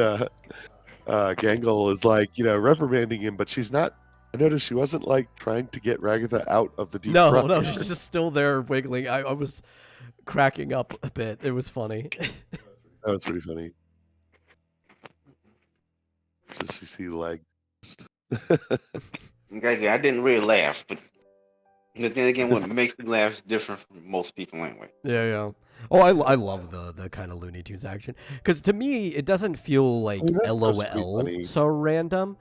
Gangle is like, reprimanding him, but she's not. I noticed she wasn't like trying to get Ragatha out of the deep fryer. No, she's just still there wiggling. I was cracking up a bit. It was funny. That was pretty funny. Just you see legs. Okay, I didn't really laugh, but then again, what makes me laugh is different from most people anyway. Yeah. Oh, I love the kind of Looney Tunes action because to me it doesn't feel like that's supposed to be LOL funny. so random.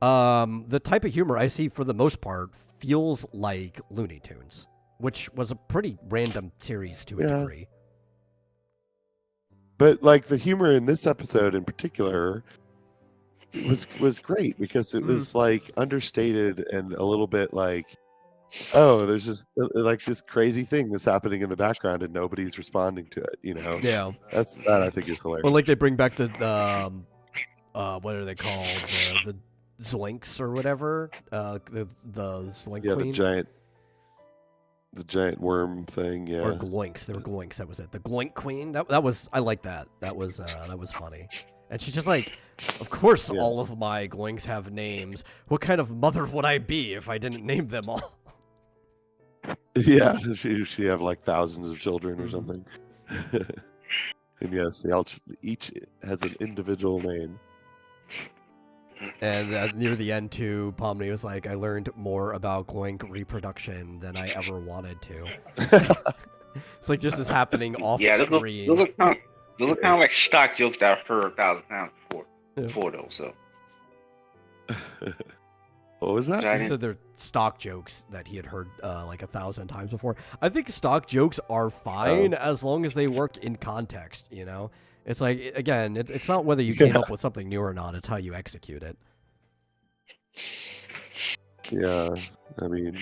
The type of humor I see for the most part feels like Looney Tunes, which was a pretty random series to a Yeah. degree. But like the humor in this episode in particular was great because it was like understated and a little bit like, oh, there's just like this crazy thing that's happening in the background and nobody's responding to it. Yeah. That I think is hilarious. Or like they bring back the what are they called? The Zoinks or whatever. The Zoink yeah, Queen. the giant worm thing. Yeah, Or Gloinks. They were Gloinks. That was it. The Gloink Queen. That was. I like that. That was funny. And she's just like, of course, Yeah. all of my Gloinks have names. What kind of mother would I be if I didn't name them all? yeah. She have like thousands of children or Mhm. something. And yes, they all each has an individual name. And near the end, too, Pomni was like, I learned more about Gloink reproduction than I ever wanted to. It's like this is happening off Yeah, screen. those are kind of like stock jokes that I've heard 1,000 times before though. So What was that? He said they're stock jokes that he had heard like 1,000 times before. I think stock jokes are fine as long as they work in context, It's like, again, it's not whether you came up with something new or not, it's how you execute it. Yeah, I mean,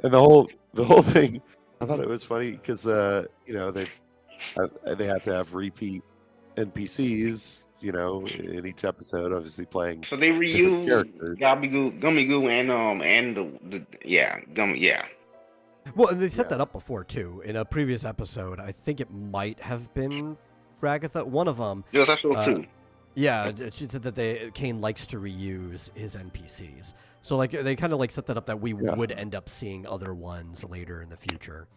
and the whole thing, I thought it was funny because they have to have repeat NPCs, in each episode, obviously playing. So they different reuse characters. Gummy Goo and Gummy. Yeah. Well, and they set Yeah. that up before, too. In a previous episode, I think it might have been Ragatha. One of them. Yes, I saw too. Yeah, she said that Kane likes to reuse his NPCs. So, like, they kind of, like, set that up that we would end up seeing other ones later in the future.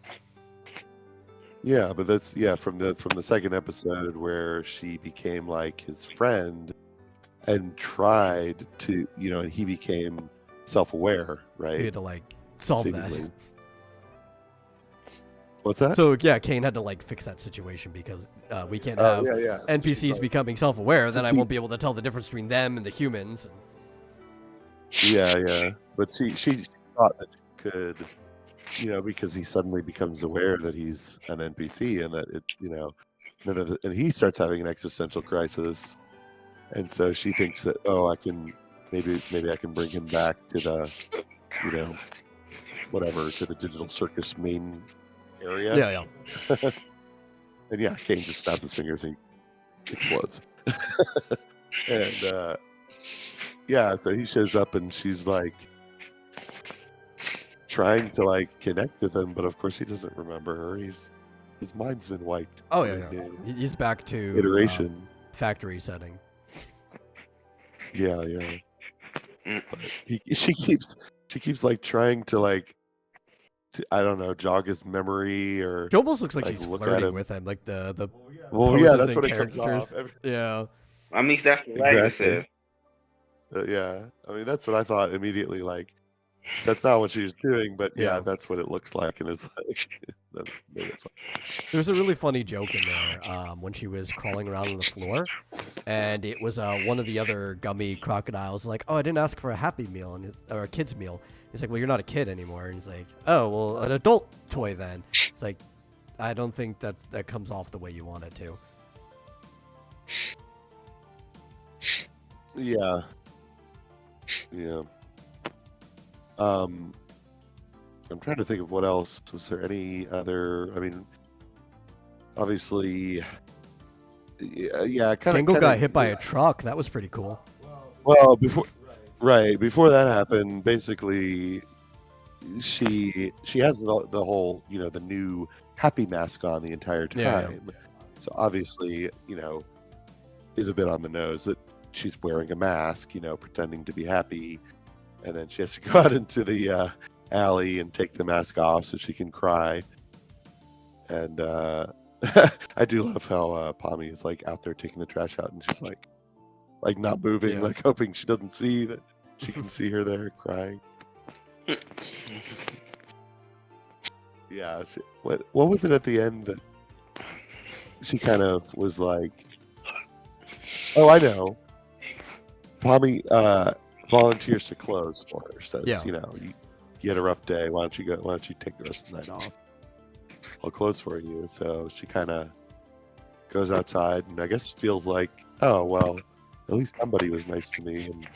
Yeah, but that's from the second episode where she became like his friend and tried to and he became self-aware, right? We had to, like, solve Seemingly. that. What's that? So, yeah, Kane had to, like, fix that situation because we can't have yeah. NPCs becoming self-aware. Then I She- won't be able to tell the difference between them and the humans. Yeah. But she thought that she could, because he suddenly becomes aware that he's an NPC and that and he starts having an existential crisis, and so she thinks that I can maybe I can bring him back to the whatever, to the digital circus main area. Yeah. And yeah, Kane just snaps his fingers and he explodes. And so he shows up and she's like trying to like connect with him, but of course he doesn't remember her. His mind's been wiped. Oh, in yeah. the He's back to iteration. factory setting. Yeah. But she keeps like trying to like I don't know, jog his memory or She almost looks like like, she's look at flirting him. with him, like the well, yeah, poses that's and what it comes caricatures. off. Yeah. I mean, that's what Ragatha Exactly. said. Yeah, I mean that's what I thought immediately. Like, that's not what she's doing, but yeah, Yeah. that's what it looks like, and it's like that made it fun. There's a really funny joke in there when she was crawling around on the floor, and it was one of the other gummy crocodiles like, "Oh, I didn't ask for a Happy Meal or a kids meal," He's like, well, you're not a kid anymore. And he's like, oh, well, an adult toy then. It's like, I don't think that comes off the way you want it to. Yeah. Yeah. I'm trying to think of what else. Was there any other? I mean, obviously, yeah. Kingle got hit by a truck. That was pretty cool. Well, before that happened, basically, she has the whole, the new happy mask on the entire time. Yeah. So obviously, is a bit on the nose that she's wearing a mask, pretending to be happy, and then she has to go out into the alley and take the mask off so she can cry. And I do love how Pommy is like out there taking the trash out, and she's like not moving, like hoping she doesn't see that she can see her there crying. Yeah. What was it at the end that she kind of was like, oh, I know. Pommy volunteers to close for her. Says, you had a rough day. Why don't you take the rest of the night off? I'll close for you. So she kind of goes outside and I guess feels like, oh, well, at least somebody was nice to me. And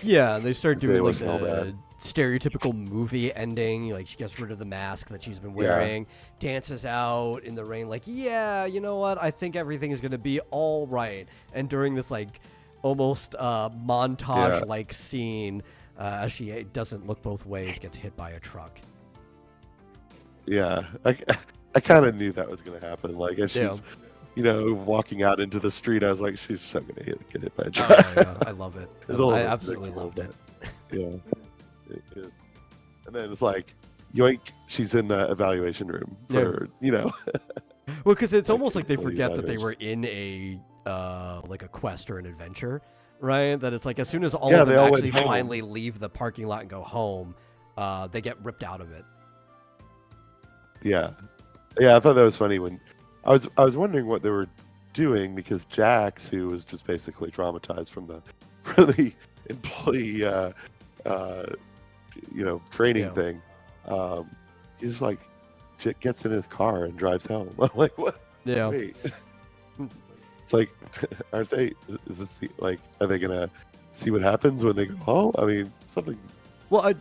yeah, they start doing like all the bad. stereotypical movie ending. Like she gets rid of the mask that she's been wearing, dances out in the rain. Like, yeah, you know what? I think everything is gonna be all right. And during this like almost montage-like scene, as she doesn't look both ways, gets hit by a truck. Yeah, I kind of knew that was gonna happen. Like as she's walking out into the street, I was like, she's so gonna get hit by a truck. Oh, yeah, I love it. I absolutely loved it. Yeah. And then it's like, yoink, she's in the evaluation room for, Well, because it's almost like they forget that they were in a like a quest or an adventure, right? That it's like as soon as all of them actually finally leave the parking lot and go home, they get ripped out of it. Yeah. I thought that was funny when I was wondering what they were doing, because Jax, who was just basically traumatized from the employee training thing, he just like gets in his car and drives home. I'm like, what? Yeah. Wait. It's like, aren't they? Is this like? Are they gonna see what happens when they go home? I mean, something. Well,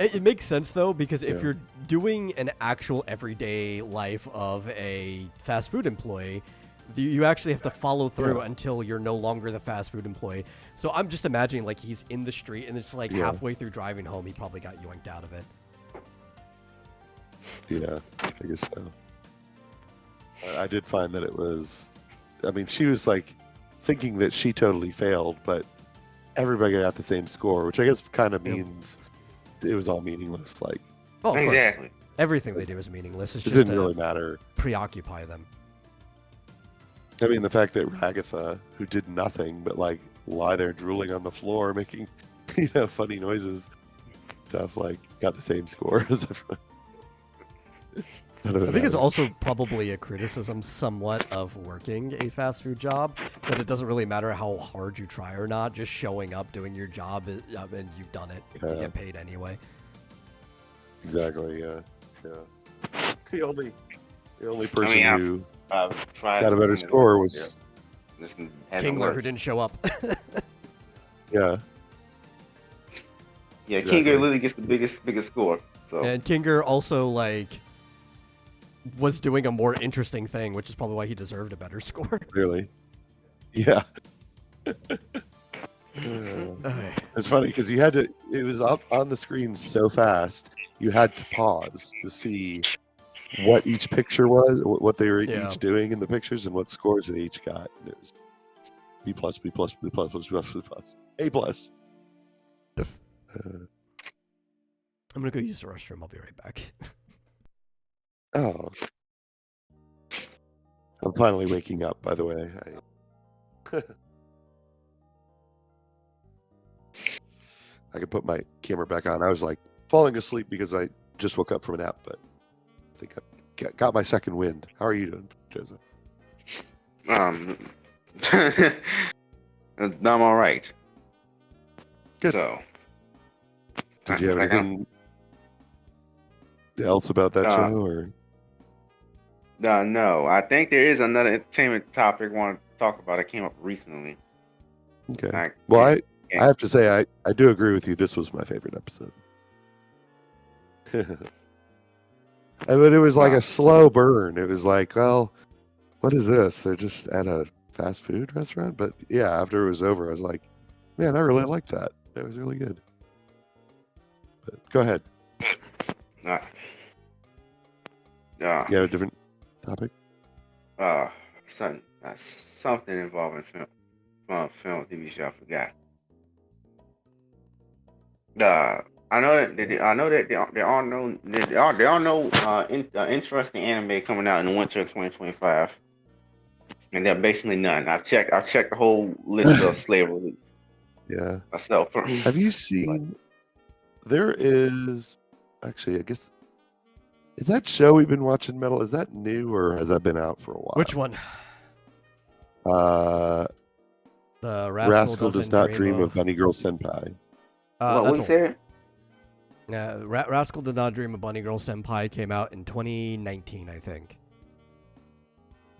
it makes sense though, because if you're doing an actual everyday life of a fast food employee, you actually have to follow through until you're no longer the fast food employee. So I'm just imagining like he's in the street and it's like halfway through driving home, he probably got yoinked out of it. Yeah, I guess so. I did find that it was, I mean, she was like thinking that she totally failed, but everybody got the same score, which I guess kind of means it was all meaningless. Like, oh, exactly. Everything they did was meaningless. It's it just didn't really matter. Preoccupy them. I mean, the fact that Ragatha, who did nothing but like lie there drooling on the floor, making funny noises, stuff, like got the same score as everyone. I think it's also probably a criticism somewhat of working a fast food job, that it doesn't really matter how hard you try or not, just showing up, doing your job, and you've done it. You get paid anyway. Exactly, yeah. The only person who got a better score was Kingler, who didn't show up. Yeah, exactly. Kinger literally gets the biggest score. So. And Kinger also was doing a more interesting thing, which is probably why he deserved a better score. Really? Yeah. It's funny because you had to. It was up on the screen so fast, you had to pause to see what each picture was, what they were each doing in the pictures, and what scores they each got. And it was B plus, B plus, B plus, B plus, B plus, A plus. I'm gonna go use the restroom. I'll be right back. Oh, I'm finally waking up. By the way, I can put my camera back on. I was like falling asleep because I just woke up from a nap, but I think I got my second wind. How are you doing, Joseph? I'm all right. Good. So, Did you have anything else about that Uh, show, or No, I think there is another entertainment topic I want to talk about. It came up recently. okay? I Well, can't- I have to say I do agree with you. This was my favorite episode. But it was like Wow. a slow burn. It was like, well, what is this? They're just at a fast food restaurant. But yeah, after it was over, I was like, man, I really liked that. That was really good. But go ahead. Uh, You have a different topic? uh, something, something involving film, TV show. I forgot. I know that there are no interesting anime coming out in the winter of 2025, and they're basically none. I've checked the whole list of slave release Yeah. myself. Have you seen? There is actually, I guess, is that show we've been watching, Metal? Is that new or has that been out for a while? Which one? The The Rascal Does Not Dream of Bunny Girl Senpai. What That's we old. said? Rascal Did Not Dream of Bunny Girl Senpai came out in 2019, I think.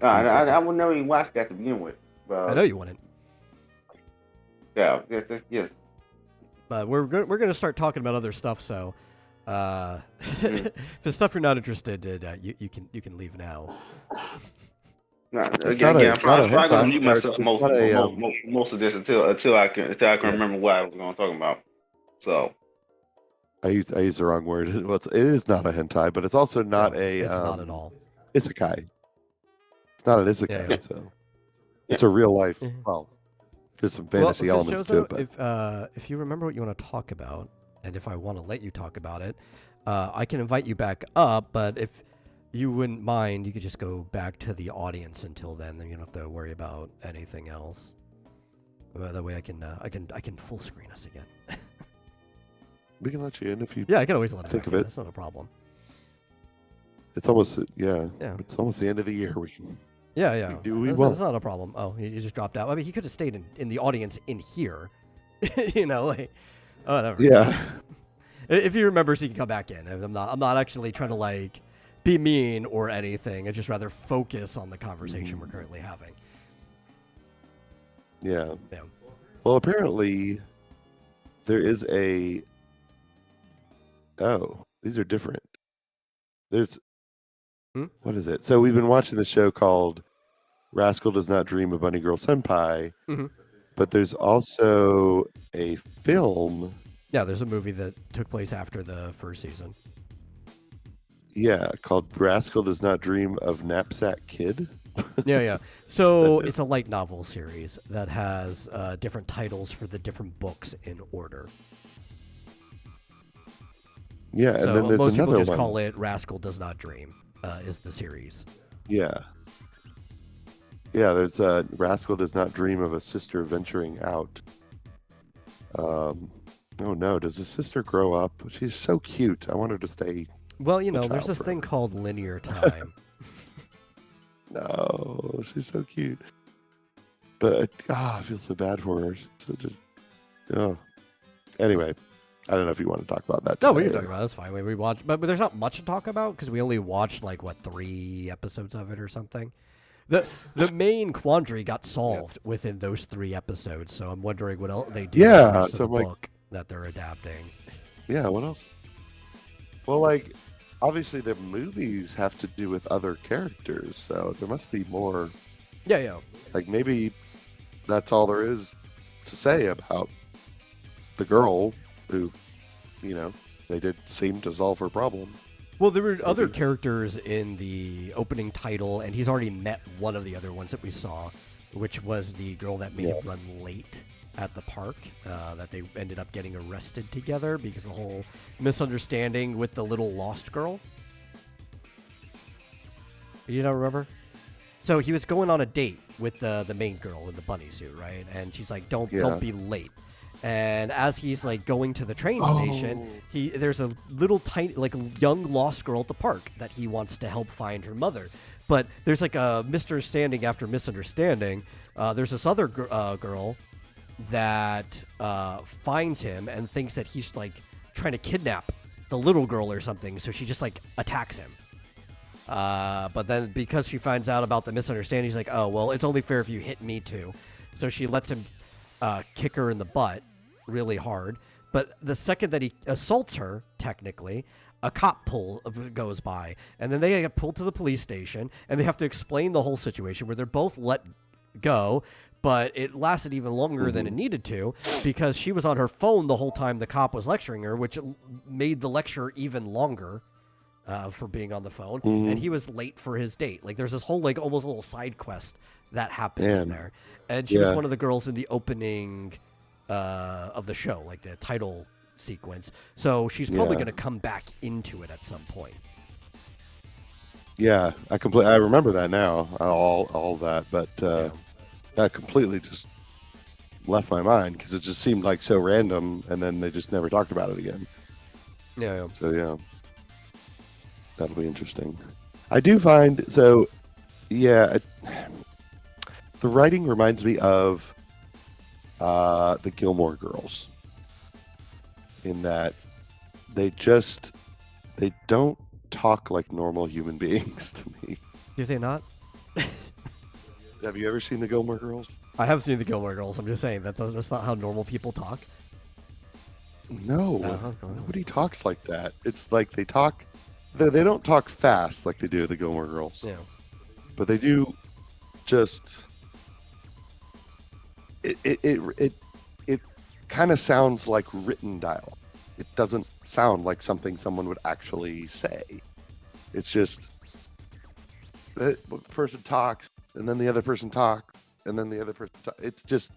I would never even watch that to begin with. But, I know you wouldn't, Yeah, yes. but we're gonna start talking about other stuff. So, if the stuff you're not interested in, you can leave now. It's not a I'm probably hentai, gonna mute it's myself not a, most of this until I can remember what I was going to talk about. So I used the wrong word. Well, it is not a hentai, but it's also not No, a. It's not at all. Isekai. It's not an isekai, Yeah. so it's a real life. Mhm. Well, there's some fantasy well, elements to it, but if you remember what you want to talk about, and if I want to let you talk about it, I can invite you back up. But if you wouldn't mind, you could just go back to the audience until then. Then you don't have to worry about anything else. That way, I can full screen us again. we can let you in if you. Yeah, I can always let it Think back of in. it. That's not a problem. It's almost Yeah. Yeah. It's almost the end of the year. We can. Yeah. do what we That's want. not a problem. Oh, he just dropped out. I mean, he could have stayed in the audience in here. You know, like, whatever. Yeah. If he remembers, he can come back in. I'm not actually trying to like be mean or anything. I'd just rather focus on the conversation we're currently having. Yeah. Yeah. Well, apparently, there is a. Oh, these are different. There's. Hmm? What is it? So we've been watching the show called Rascal Does Not Dream of Bunny Girl Senpai, Mhm. but there's also a film. Yeah, there's a movie that took place after the first season. Yeah, called Rascal Does Not Dream of Knapsack Kid. Yeah. So it's a light novel series that has different titles for the different books in order. Yeah, and So then there's most another people just one. call it Rascal Does Not Dream. Is the series. Yeah. Yeah, there's Rascal Does Not Dream of a Sister Venturing Out. Oh no, does the sister grow up? She's so cute. I want her to stay. Well, you A know, there's child this thing forever. called linear time. No, she's so cute. But I feel so bad for her. She's such a. Oh. Anyway, I don't know if you want to talk about that. No, we can today talk about it. That's fine. We watched, but there's not much to talk about because we only watched like 3 episodes of it or something. The main quandary got solved within those 3 episodes, so I'm wondering what else they do with Yeah, the rest of so the I'm like- book that they're adapting. Yeah, what else? Well, like, obviously the movies have to do with other characters, so there must be more. Yeah. Like, maybe that's all there is to say about the girl who, they did seem to solve her problem. Well, there were other Maybe. characters in the opening title, and he's already met one of the other ones that we saw, which was the girl that made him run late at the park, that they ended up getting arrested together because of the whole misunderstanding with the little lost girl. You don't remember? So he was going on a date with the main girl in the bunny suit, right? And she's like, don't be late. And as he's like going to the train station, there's a little tiny, like a young lost girl at the park that he wants to help find her mother. But there's like a misunderstanding after misunderstanding. There's this other girl that finds him and thinks that he's like trying to kidnap the little girl or something, so she just like attacks him. But then because she finds out about the misunderstanding, she's like, oh, well, it's only fair if you hit me too. So she lets him kick her in the butt really hard. But the second that he assaults her, technically, a cop goes by. And then they get pulled to the police station, and they have to explain the whole situation where they're both let go. But it lasted even longer than it needed to because she was on her phone the whole time the cop was lecturing her, which made the lecture even longer. For being on the phone, and he was late for his date. Like, there's this whole, like, almost little side quest that happened in there. And she was one of the girls in the opening of the show, like the title sequence. So she's probably going to come back into it at some point. Yeah, I remember that now, all that, but that completely just left my mind because it just seemed like so random, and then they just never talked about it again. Yeah. So, yeah. That'll be interesting. I do find, so, yeah, the writing reminds me of the Gilmore Girls in that they don't talk like normal human beings to me. Do they not? Have you ever seen the Gilmore Girls? I have seen the Gilmore Girls. I'm just saying that's not how normal people talk. No, nobody talks like that. It's like they talk... They don't talk fast like they do the Gilmore Girls. Yeah. But they do just... It kind of sounds like written dialogue. It doesn't sound like something someone would actually say. It's just... the person talks, and then the other person talks, and then the other person talks. It's just...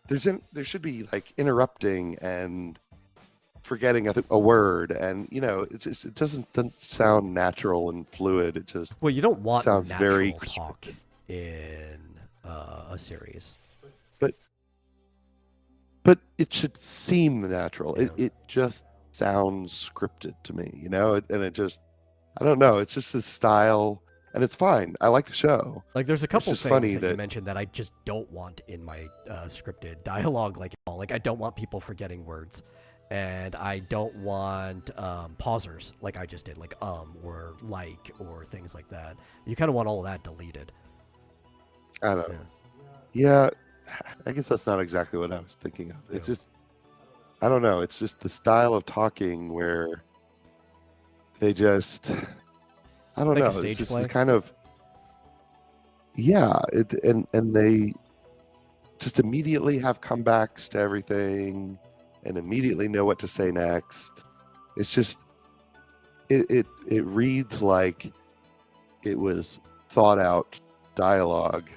There should be, like, interrupting and... forgetting a word, and it doesn't sound natural and fluid. It just you don't want sounds natural very talk in a series, but it should seem natural. It just sounds scripted to me, and it just, I don't know, it's just his style, and it's fine. I like the show. Like, there's a couple just things funny that that you mentioned that I just don't want in my scripted dialogue, like I don't want people forgetting words. And I don't want pausers like I just did, like or like or things like that. You kind of want all of that deleted. I don't know. Yeah, I guess that's not exactly what I was thinking of. It's just, I don't know. It's just the style of talking where they just, I don't Like a know. stage It's just play? the kind of, yeah. And they just immediately have comebacks to everything. And immediately know what to say next. It's just, it reads like it was thought out dialogue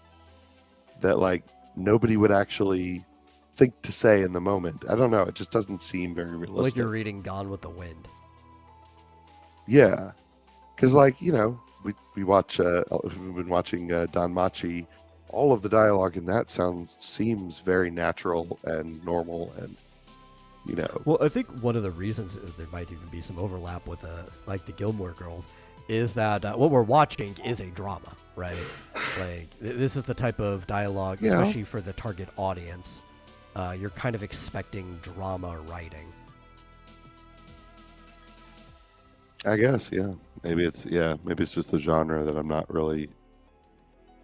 that, like, nobody would actually think to say in the moment. I don't know. It just doesn't seem very realistic. Like you're reading Gone with the Wind. Yeah, because, like, we watch. We've been watching Don Machi. All of the dialogue in that seems very natural and normal and. Well, I think one of the reasons there might even be some overlap with like the Gilmore Girls is that what we're watching is a drama, right? Like, this is the type of dialogue, especially for the target audience. You're kind of expecting drama writing. I guess, yeah. Maybe it's just the genre that I'm not really.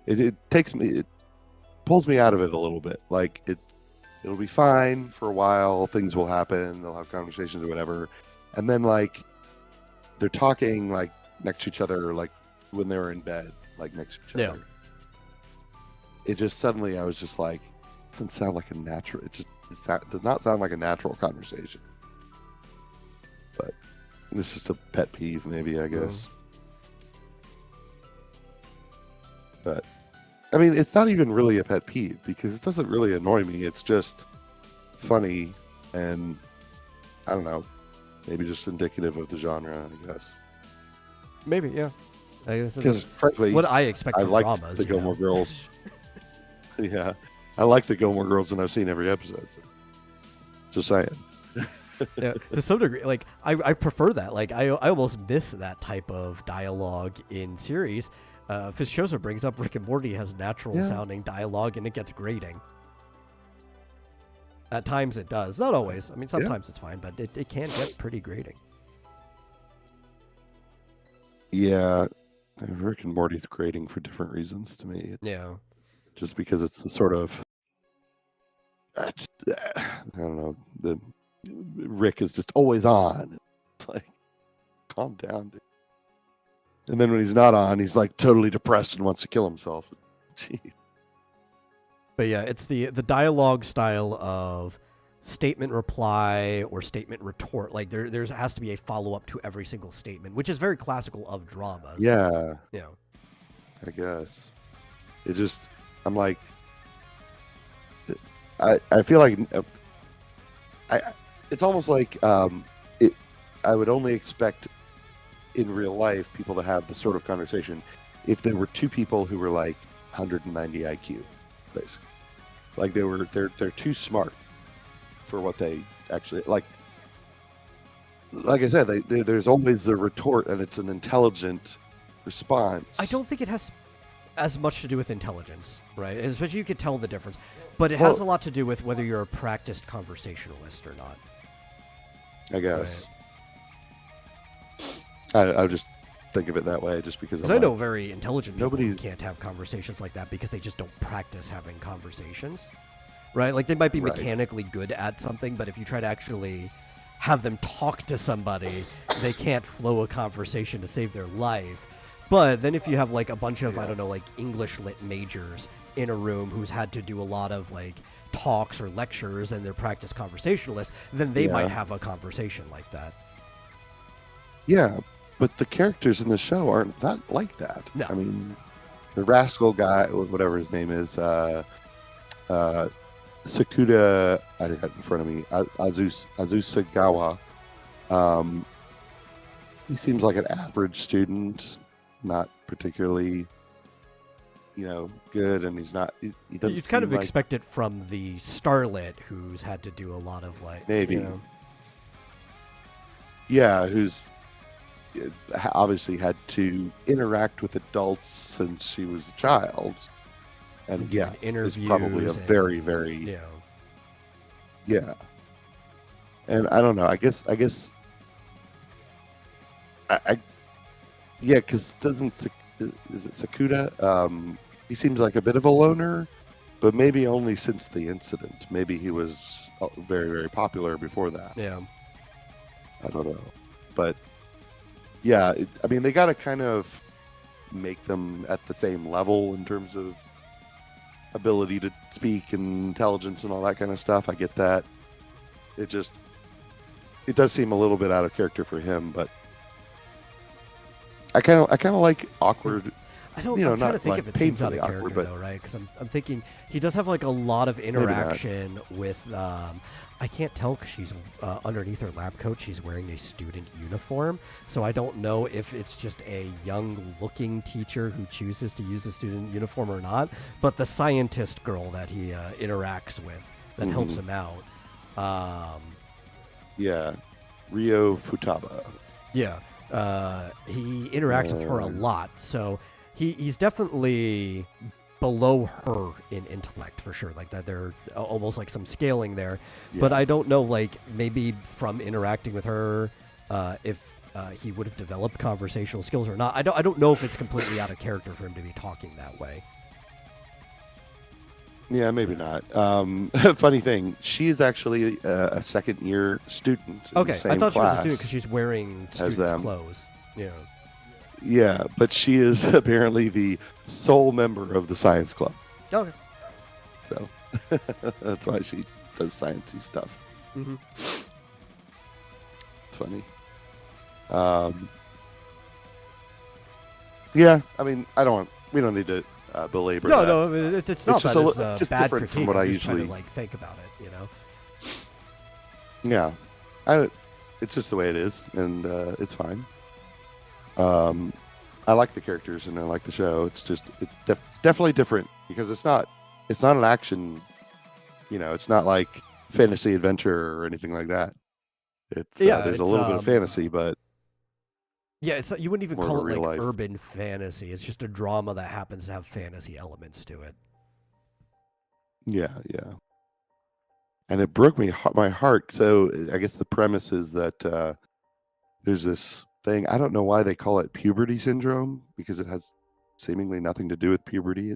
It pulls me out of it a little bit. Like, it'll be fine for a while. Things will happen. They'll have conversations or whatever. And then, like, they're talking, like, next to each other, like, when they were in bed, like, next to each other. It just suddenly, I was just like, it doesn't sound like a natural, it does not sound like a natural conversation. But this is a pet peeve, maybe, I guess. But I mean, it's not even really a pet peeve because it doesn't really annoy me. It's just funny and, I don't know, maybe just indicative of the genre, I guess. Maybe, yeah. Because, frankly, what I expect from like dramas, the Gilmore Girls. Yeah, I like the Gilmore Girls, and I've seen every episode. So. Just saying. Yeah, to some degree, like, I prefer that. Like, I almost miss that type of dialogue in series. Fischosa brings up Rick and Morty has natural sounding dialogue, and it gets grating. At times it does. Not always. I mean, sometimes it's fine, but it can get pretty grating. Yeah, Rick and Morty's grading for different reasons to me. Yeah. Just because it's the sort of I don't know, the Rick is just always on. It's like, calm down, dude. And then when he's not on, he's like totally depressed and wants to kill himself. Jeez. But yeah, it's the dialogue style of statement reply or statement retort. Like there has to be a follow up to every single statement, which is very classical of dramas. Yeah, You know. I guess. It just, I'm like, I feel like it's almost like I would only expect in real life people to have the sort of conversation if there were two people who were like 190 IQ, basically. Like they're too smart for what they actually like. Like I said, there's always the retort, and it's an intelligent response. I don't think it has as much to do with intelligence, right? Especially you could tell the difference. But it has a lot to do with whether you're a practiced conversationalist or not. I guess. Right. I just think of it that way, just because I know very intelligent people who nobody's can't have conversations like that because they just don't practice having conversations, right? Like they might be mechanically good at something, but if you try to actually have them talk to somebody, they can't flow a conversation to save their life. But then if you have like a bunch of, I don't know, like English lit majors in a room who's had to do a lot of like talks or lectures and they're practiced conversationalists, then they might have a conversation like that. Yeah, but the characters in the show aren't that like that. No. I mean, the rascal guy, whatever his name is, Sakuda, I got it in front of me, Azusagawa. He seems like an average student, not particularly, good, and he's not. He doesn't. You'd kind of expect it from the starlet who's had to do a lot of like maybe. Yeah, who's obviously had to interact with adults since she was a child, and is probably a very, very and I don't know. I guess because is it Sakuda? He seems like a bit of a loner, but maybe only since the incident. Maybe he was very, very popular before that. Yeah. I don't know. But yeah, I mean, they got to kind of make them at the same level in terms of ability to speak and intelligence and all that kind of stuff. I get that. It does seem a little bit out of character for him, but I kind of like awkward. I'm trying to think if it seems out of character though, right? Because I'm thinking he does have like a lot of interaction with. I can't tell because she's underneath her lab coat. She's wearing a student uniform, so I don't know if it's just a young-looking teacher who chooses to use a student uniform or not. But the scientist girl that he interacts with that helps him out. Rio Futaba. Yeah, he interacts with her a lot, so he's definitely below her in intellect for sure. Like that, there almost like some scaling there. Yeah. But I don't know, like maybe from interacting with her, if he would have developed conversational skills or not. I don't know if it's completely out of character for him to be talking that way. Yeah, maybe not. Funny thing, she is actually a second-year student. In the same I thought she was a class student because she's wearing student clothes. Yeah. Yeah, but she is apparently the sole member of the science club. Okay. So that's why she does sciencey stuff. Mm-hmm. It's funny. Yeah, I mean, we don't need to belabor that. No, it's not just that it's just bad different critique. from what I'm I just usually trying to, think about it, Yeah, it's just the way it is, and it's fine. I like the characters and I like the show. It's just definitely different because it's not an action. It's not like fantasy adventure or anything like that. There's a little bit of fantasy, but you wouldn't even call it like life. Urban fantasy. It's just a drama that happens to have fantasy elements to it. Yeah. And it broke my heart. So I guess the premise is that there's this thing. I don't know why they call it puberty syndrome, because it has seemingly nothing to do with puberty.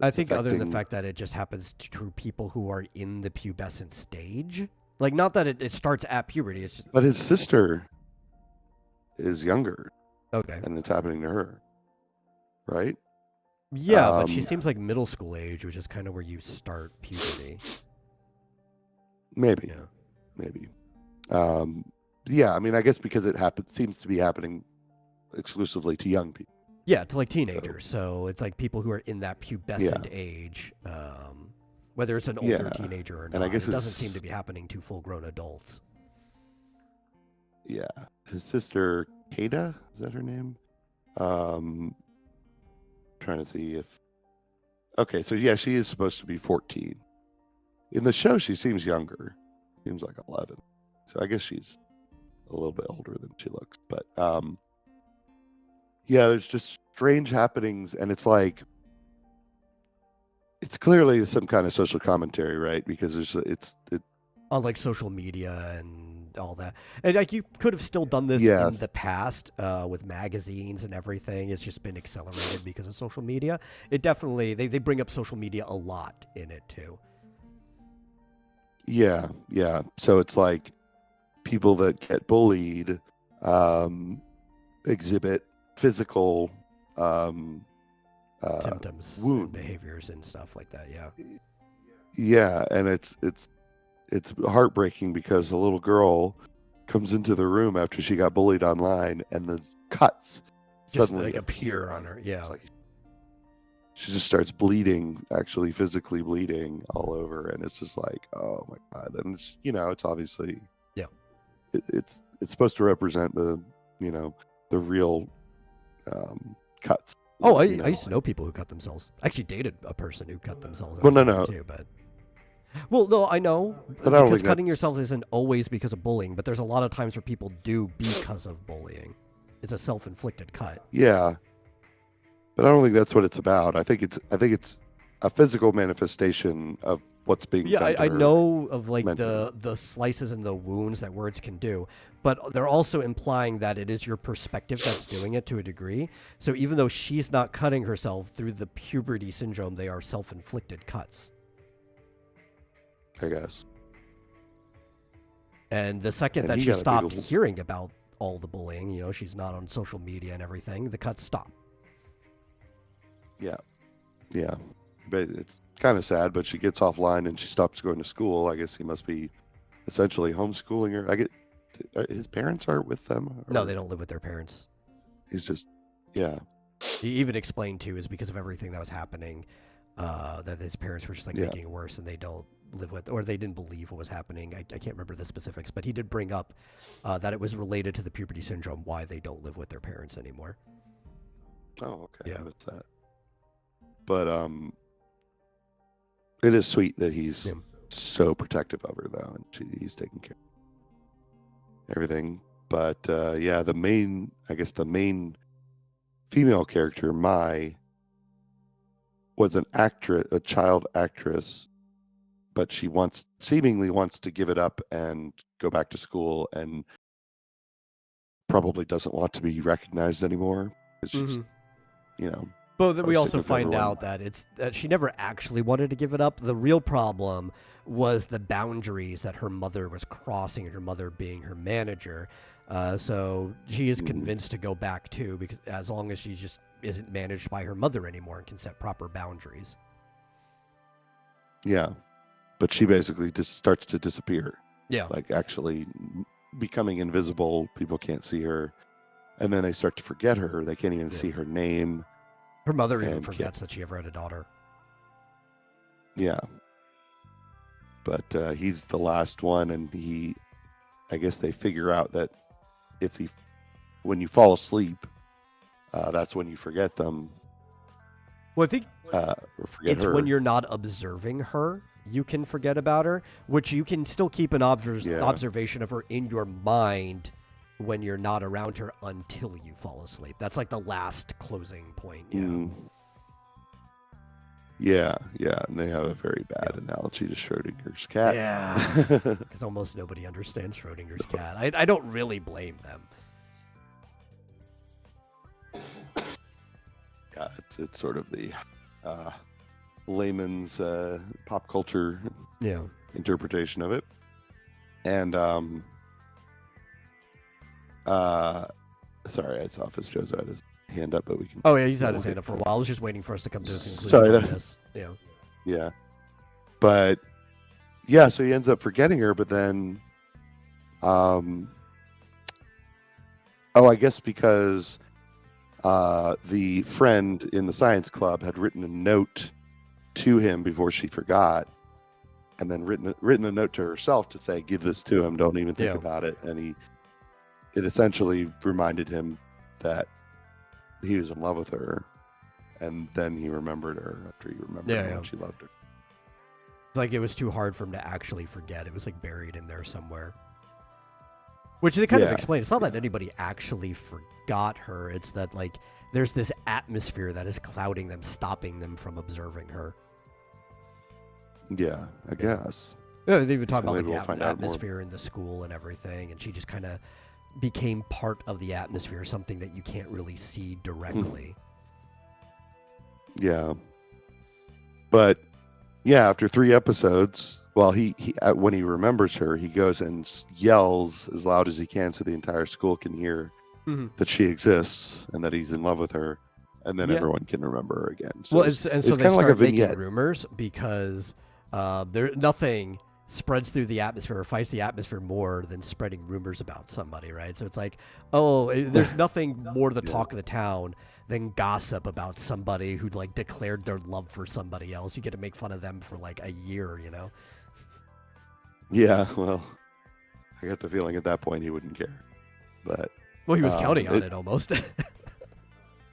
I think other than the fact that it just happens to people who are in the pubescent stage. Like, not that it starts at puberty. It's just... But his sister is younger, Okay. and it's happening to her, right? Yeah, but she seems like middle school age, which is kind of where you start puberty. Maybe. Yeah. Maybe. Yeah, I mean, I guess because it seems to be happening exclusively to young people. Yeah, to like teenagers. So it's like people who are in that pubescent age, whether it's an older teenager or not. And I guess it doesn't seem to be happening to full-grown adults. Yeah, his sister Kada, is that her name? Trying to see if. Okay, so yeah, she is supposed to be 14. In the show, she seems younger. Seems like 11. So I guess she's a little bit older than she looks. But yeah, there's just strange happenings, and it's like it's clearly some kind of social commentary, right? Because it's on like social media and all that. And like you could have still done this Yeah. in the past with magazines and everything. It's just been accelerated because of social media. It definitely they bring up social media a lot in it too. Yeah. So it's like people that get bullied exhibit physical Symptoms, wound and behaviors, and stuff like that. Yeah. Yeah, and it's heartbreaking because a little girl comes into the room after she got bullied online, and the cuts Just suddenly like appear on her. Yeah. It's like she just starts bleeding, actually physically bleeding all over, and it's just like, oh my god! And it's it's obviously it's supposed to represent the the real cuts. Oh, I used to know people who cut themselves. I actually dated a person who cut themselves. Well, no. Too, but no, I know But I don't because think cutting that's- yourself isn't always because of bullying, but there's a lot of times where people do because of bullying. It's a self-inflicted cut. Yeah, but I don't think that's what it's about. I think it's a physical manifestation of what's being Yeah, done to I her. know of like mentally. the slices and the wounds that words can do, but they're also implying that it is your perspective that's doing it to a degree. So even though she's not cutting herself through the puberty syndrome, they are self-inflicted cuts. I guess. And the second And that he she got a big stopped ol- hearing about all the bullying, she's not on social media and everything, the cuts stop. Yeah, but it's kind of sad. But she gets offline and she stops going to school. I guess he must be essentially homeschooling her. His parents aren't with them. No, or they don't live with their parents. He's just He even explained too is because of everything that was happening, that his parents were just like Yeah. making it worse, and they don't live with, or they didn't believe what was happening. I can't remember the specifics, but he did bring up that it was related to the puberty syndrome why they don't live with their parents anymore. Oh, okay. Yeah. I missed that. But it is sweet that he's Yeah. so protective of her though, and he's taking care of everything. But yeah, the main female character, Mai, was an actress, a child actress, but she seemingly wants to give it up and go back to school, and probably doesn't want to be recognized anymore. It's just, But then we Probably also sick of find everyone. out that she never actually wanted to give it up. The real problem was the boundaries that her mother was crossing, and her mother being her manager. So she is convinced to go back too, because as long as she just isn't managed by her mother anymore and can set proper boundaries. Yeah, but she basically just starts to disappear. Yeah. Like actually becoming invisible. People can't see her, and then they start to forget her. They can't even see her name. Her mother even And forgets that she ever had a daughter. Yeah, but he's the last one, and I guess they figure out that when you fall asleep, that's when you forget them. Well, I think Or forget it's her. when you're not observing her, you can forget about her, which you can still keep an observation of her in your mind when you're not around her until you fall asleep. That's like the last closing point. Yeah. Yeah, and they have a very bad analogy to Schrodinger's cat. Yeah. Because almost nobody understands Schrodinger's cat. I don't really blame them. it's sort of the layman's pop culture interpretation of it. And sorry, I saw Joe's had his hand up, but we can. Oh yeah, he's had his hand up for a while. I was just waiting for us to come to a conclusion Sorry, on this. Yeah. Yeah. But yeah, so he ends up forgetting her, but then I guess because the friend in the science club had written a note to him before she forgot, and then written a note to herself to say, "Give this to him. Don't even think about it." And it essentially reminded him that he was in love with her, and then he remembered her after he remembered how much he loved her. It's like it was too hard for him to actually forget. It was like buried in there somewhere. Which they kind of explain. It's not that anybody actually forgot her. It's that like there's this atmosphere that is clouding them, stopping them from observing her. Yeah, I guess. Yeah, they even talk about like we'll the atmosphere in the school and everything, and she just kind of became part of the atmosphere, something that you can't really see directly. Yeah. But yeah, after 3 episodes, well, he when he remembers her, he goes and yells as loud as he can so the entire school can hear that she exists and that he's in love with her, and then everyone can remember her again. So well, so they kind of like a making vignette. rumors because nothing spreads through the atmosphere or fights the atmosphere more than spreading rumors about somebody, right? So it's like, there's nothing more to the talk of the town than gossip about somebody who like declared their love for somebody else. You get to make fun of them for like a year, you know? Yeah, well, I got the feeling at that point he wouldn't care. But well, he was counting on it almost.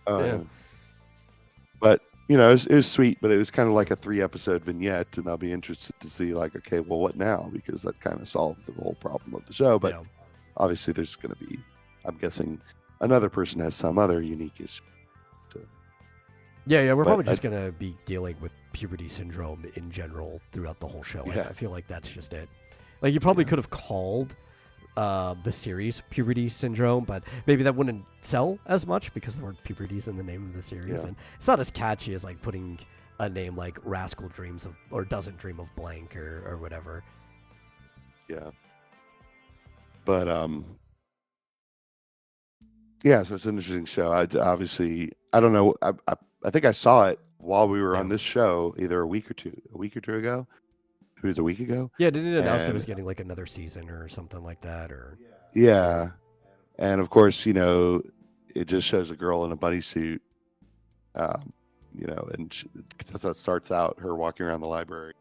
But you know, it was sweet, but it was kind of like a 3-episode vignette, and I'll be interested to see like, okay, well, what now? Because that kind of solved the whole problem of the show. But obviously, there's going to be, I'm guessing, another person has some other unique issue. We're probably just going to be dealing with puberty syndrome in general throughout the whole show. Yeah. I feel like that's just it. Like, you probably could have called the series Puberty Syndrome, but maybe that wouldn't sell as much because the word puberty is in the name of the series. And it's not as catchy as, like, putting a name like Rascal Dreams of, or Doesn't Dream of Blank or whatever. Yeah. But, yeah, so it's an interesting show. I don't know. I think I saw it while we were on this show, either a week or two ago. It was a week ago. Yeah, didn't it announce it was getting like another season or something like that? Or yeah, and of course, you know, it just shows a girl in a bunny suit, you know, and that's how it starts out, her walking around the library,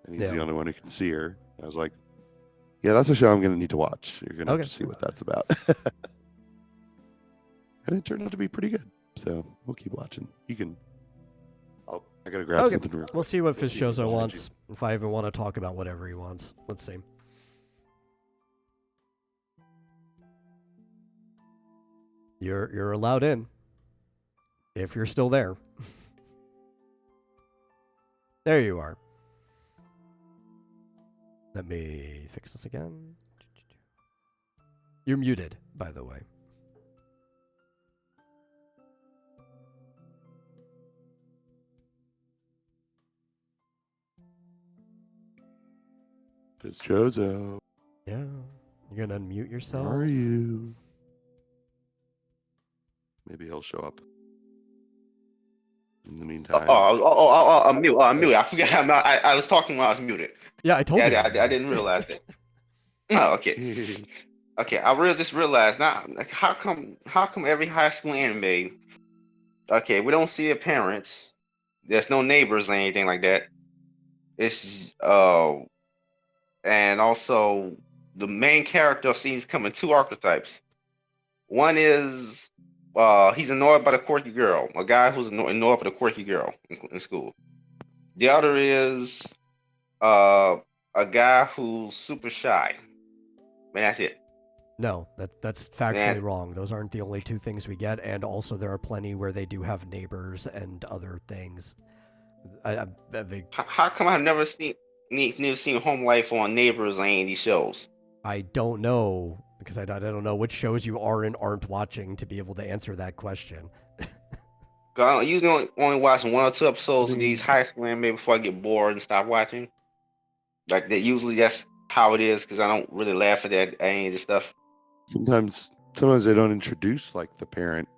and he's the only one who can see her. And I was like, yeah, that's a show I'm going to need to watch. You're going to have to see what that's about. And it turned out to be pretty good. So we'll keep watching. You can. I gotta grab something. Real quick. We'll see what Fizzozo wants. If I even want to talk about whatever he wants. Let's see. You're allowed in. If you're still there. There you are. Let me fix this again. You're muted, by the way. It's Jozo. Yeah. You're going to unmute yourself? Where are you? Maybe he'll show up. In the meantime. I'm mute. I'm mute. I forgot. I was talking while I was muted. Yeah, I told you. I didn't realize that. Oh, okay. Okay, I just realized now. Like, how come every high school anime? Okay, we don't see their parents. There's no neighbors or anything like that. It's and also the main character seems to come in 2 archetypes. One is he's annoyed by the quirky girl, a guy who's annoyed by the quirky girl in school. The other is a guy who's super shy. Man, that's it. No, that's factually wrong. Those aren't the only 2 things we get, and also there are plenty where they do have neighbors and other things. How come I've never seen Home Life on Neighbors or any of these shows? I don't know, because I don't know which shows you are and aren't watching to be able to answer that question. I usually only watch one or two episodes of these high school anime before I get bored and stop watching. Like that, usually that's how it is because I don't really laugh at that any of the stuff. Sometimes they don't introduce like the parent,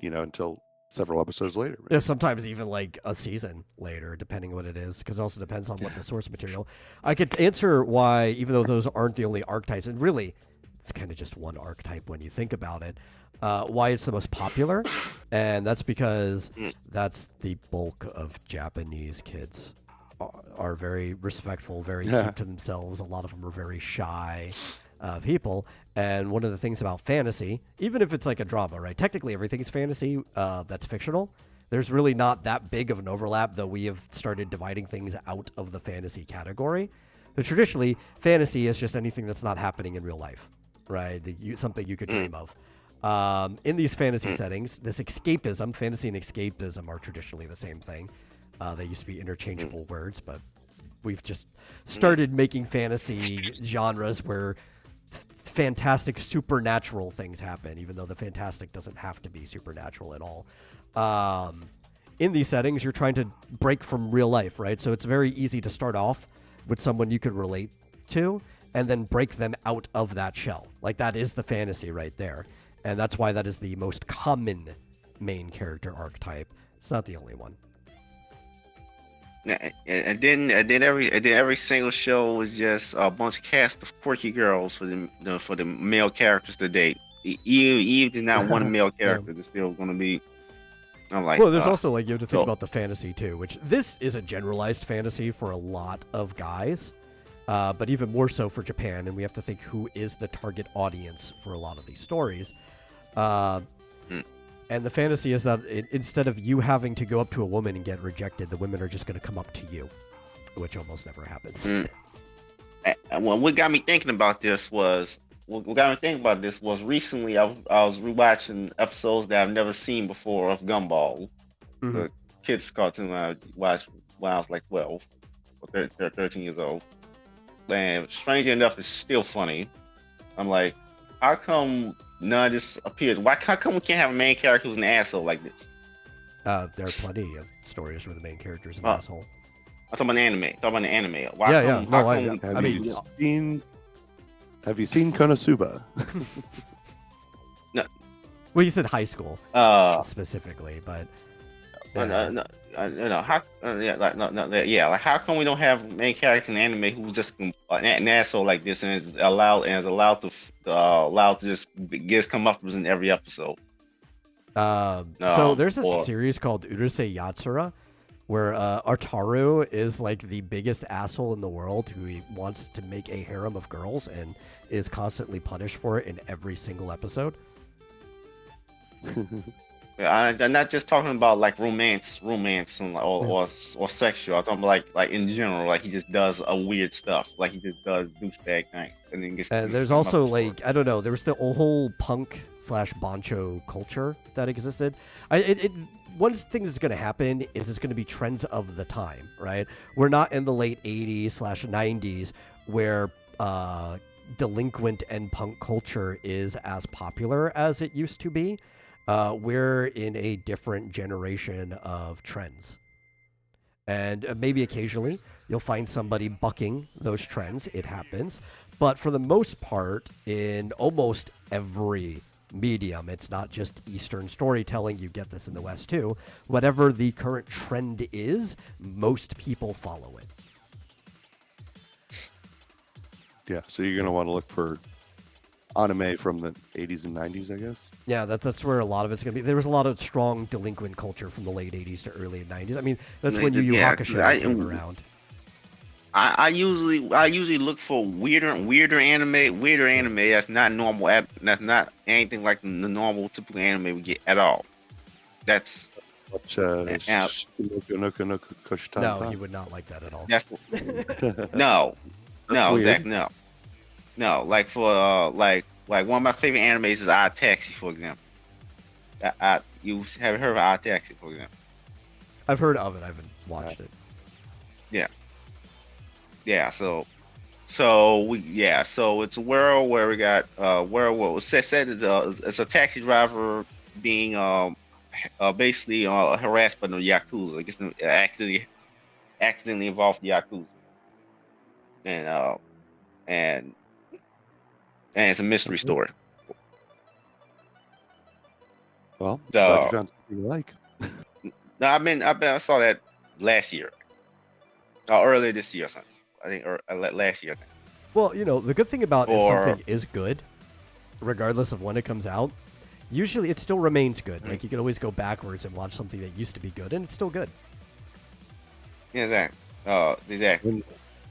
until several episodes later. Yeah, sometimes even like a season later, depending on what it is, because it also depends on what the source material. I could answer why, even though those aren't the only archetypes, and really, it's kind of just one archetype when you think about it, why it's the most popular, and that's because that's the bulk of Japanese kids are very respectful, very keep to themselves. A lot of them are very shy people. And one of the things about fantasy, even if it's like a drama, right? Technically, everything's fantasy that's fictional. There's really not that big of an overlap, though we have started dividing things out of the fantasy category. But traditionally, fantasy is just anything that's not happening in real life, right? Something you could dream of. In these fantasy settings, this escapism, fantasy and escapism are traditionally the same thing. They used to be interchangeable words, but we've just started making fantasy genres where fantastic supernatural things happen, even though the fantastic doesn't have to be supernatural at all. In these settings, you're trying to break from real life, right? So it's very easy to start off with someone you could relate to and then break them out of that shell. Like, that is the fantasy right there. And that's why that is the most common main character archetype. It's not the only one. And then every single show was just a bunch of cast of quirky girls for the male characters to date. Eve is not one male character. There's still going to be. I'm like, well, there's also like you have to think about the fantasy too, which this is a generalized fantasy for a lot of guys, but even more so for Japan. And we have to think who is the target audience for a lot of these stories. And the fantasy is that instead of you having to go up to a woman and get rejected, the women are just going to come up to you, which almost never happens. Well, what got me thinking about this was recently I was rewatching episodes that I've never seen before of Gumball, the kids cartoon I watched when I was like 12 or 13 years old. And strangely enough, it's still funny. I'm like, how come none of this appears? How come we can't have a main character who's an asshole like this? There are plenty of stories where the main character is an asshole. I'm talking about the anime. Have you seen Konosuba? No. Well, you said high school specifically, but how come we don't have main characters in anime who's just an asshole like this and is allowed to just get comeuppance in every episode? So there's this series called Urusei Yatsura, where Artaru is like the biggest asshole in the world who wants to make a harem of girls and is constantly punished for it in every single episode. I'm not just talking about like romance and or sexual. I'm talking about like in general, like he just does a weird stuff, like he just does douchebag things, and then gets. And there's also like I don't know, there was the whole punk/bancho culture that existed. One thing that's going to happen is it's going to be trends of the time, right? We're not in the late 80s/90s where delinquent and punk culture is as popular as it used to be. We're in a different generation of trends. And maybe occasionally you'll find somebody bucking those trends. It happens. But for the most part, in almost every medium, it's not just Eastern storytelling. You get this in the West too. Whatever the current trend is, most people follow it. Yeah, so you're going to want to look for anime from the 80s and 90s, I guess. Yeah, that's where a lot of it's going to be. There was a lot of strong delinquent culture from the late 80s to early 90s. I mean, that's when Yu Yu Hakusho came around. I usually look for weirder anime that's not normal, that's not anything like the normal typical anime we get at all. That's No, he would not like that at all. No, weird. Zach, no. Like for like one of my favorite animes is Odd Taxi, for example. You have heard of Odd Taxi, for example? I've heard of it. I haven't watched it. Yeah. So it's a world where we got it's a taxi driver being basically harassed by the yakuza. Gets accidentally involved with the yakuza, and and it's a mystery Okay. story. Well, glad you So found something you like. no, I saw that last year, earlier this year or something. I think or last year. I think. Well, the good thing about if Or something is good, regardless of when it comes out, usually it still remains good. Like you can always go backwards and watch something that used to be good, and it's still good. yeah, exactly. Exactly. And,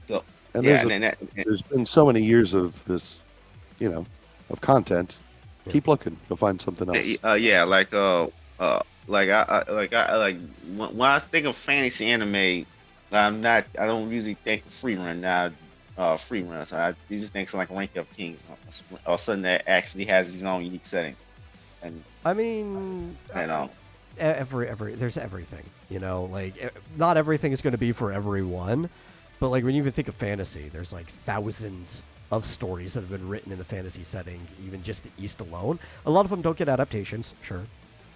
So and yeah, there's been so many years of this, of content. Yeah. Keep looking. You'll find something else. yeah, like when I think of fantasy anime, I don't usually think of free run now. Free runs. I just think like Rank of Kings or something that actually has its own unique setting. And I mean, and there's everything. Not everything is going to be for everyone, but like when you even think of fantasy, there's like thousands of stories that have been written in the fantasy setting, even just the East alone. A lot of them don't get adaptations, sure,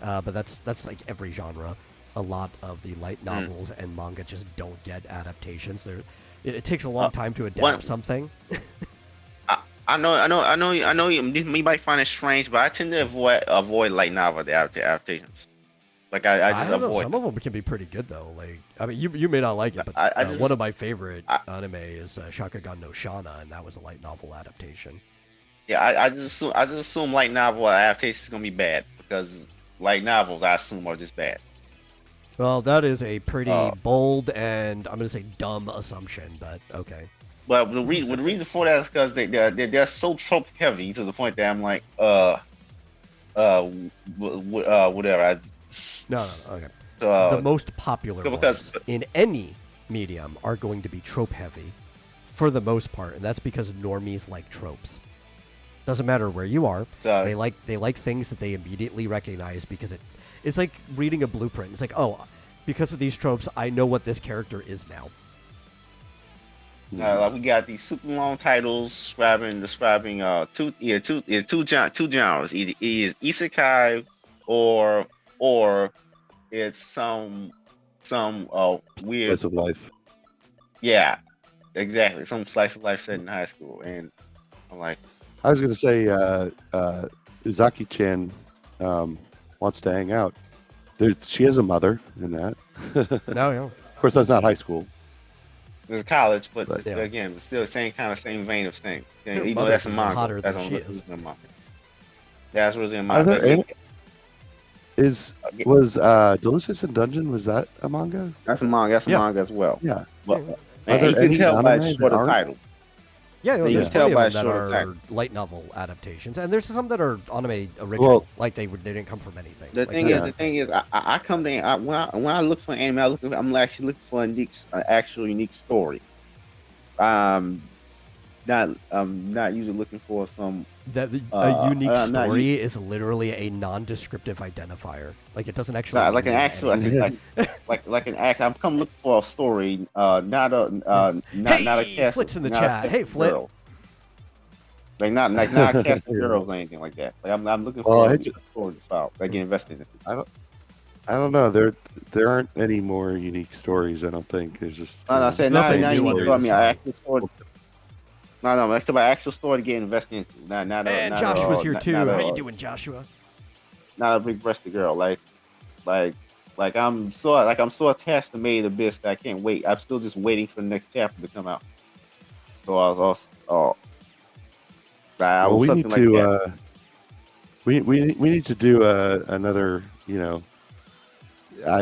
but that's like every genre. A lot of the light novels and manga just don't get adaptations. It takes a long time to adapt something. I know. You might find it strange, but I tend to avoid light novel adaptations. Like I just don't know. avoid. Some of them can be pretty good though. Like I mean, you may not like it, but one of my favorite anime is Shakugan no Shana, and that was a light novel adaptation. Yeah, I just assume light novel adaptations is gonna be bad because light novels I assume are just bad. Well, that is a pretty bold and I'm gonna say dumb assumption, but okay. But the reason for that is because they're so trope heavy to the point that I'm like whatever. No, okay. The most popular ones in any medium are going to be trope heavy, for the most part, and that's because normies like tropes. Doesn't matter where you are, they like things that they immediately recognize because it's like reading a blueprint. It's like, oh, because of these tropes, I know what this character is now. Like we got these super long titles describing two genres. Either it is isekai or it's some weird Slice of life. Yeah, exactly. Some slice of life set in high school, and I'm like, I was gonna say, Uzaki-chan wants to hang out. She has a mother in that. No, yeah. Of course, that's not high school. it's college, but yeah. again, it's still the same vein of thing. Her Even though that's a mother's manga. hotter That's than she is. That's what's in Are manga. there was Delicious in Dungeon, was that a manga? That's a manga. That's a manga as well. Yeah. But Are there you can any tell by anime short that aren't? title. Yeah, You there's can tell plenty by of them that shorter are title. light novel adaptations, and there's some that are anime original, like they didn't come from anything. The thing is, I come in when I look for anime, I'm actually looking for an actual unique story. Not usually looking for some. A unique not story is literally a non-descriptive identifier. Like it doesn't actually. Like an mean actual, anything. like an act. I'm come looking for a story, not a cast. Flit's in the not a chat. cast Hey, of Flit. girls. Not a cast of girls or anything like that. Like I'm looking Well, for a story about. Like get invested in. I don't know. There aren't any more unique stories. I don't think. There's just. I said not nothing new unique under story. I the mean, sun. actual story. No, that's about actual story to get invested into. And Joshua's here too. How you doing, Joshua? Not a big breasted girl. Like I'm so attached to Made in Abyss that I can't wait. I'm still just waiting for the next chapter to come out. So we need to. We need to do another. I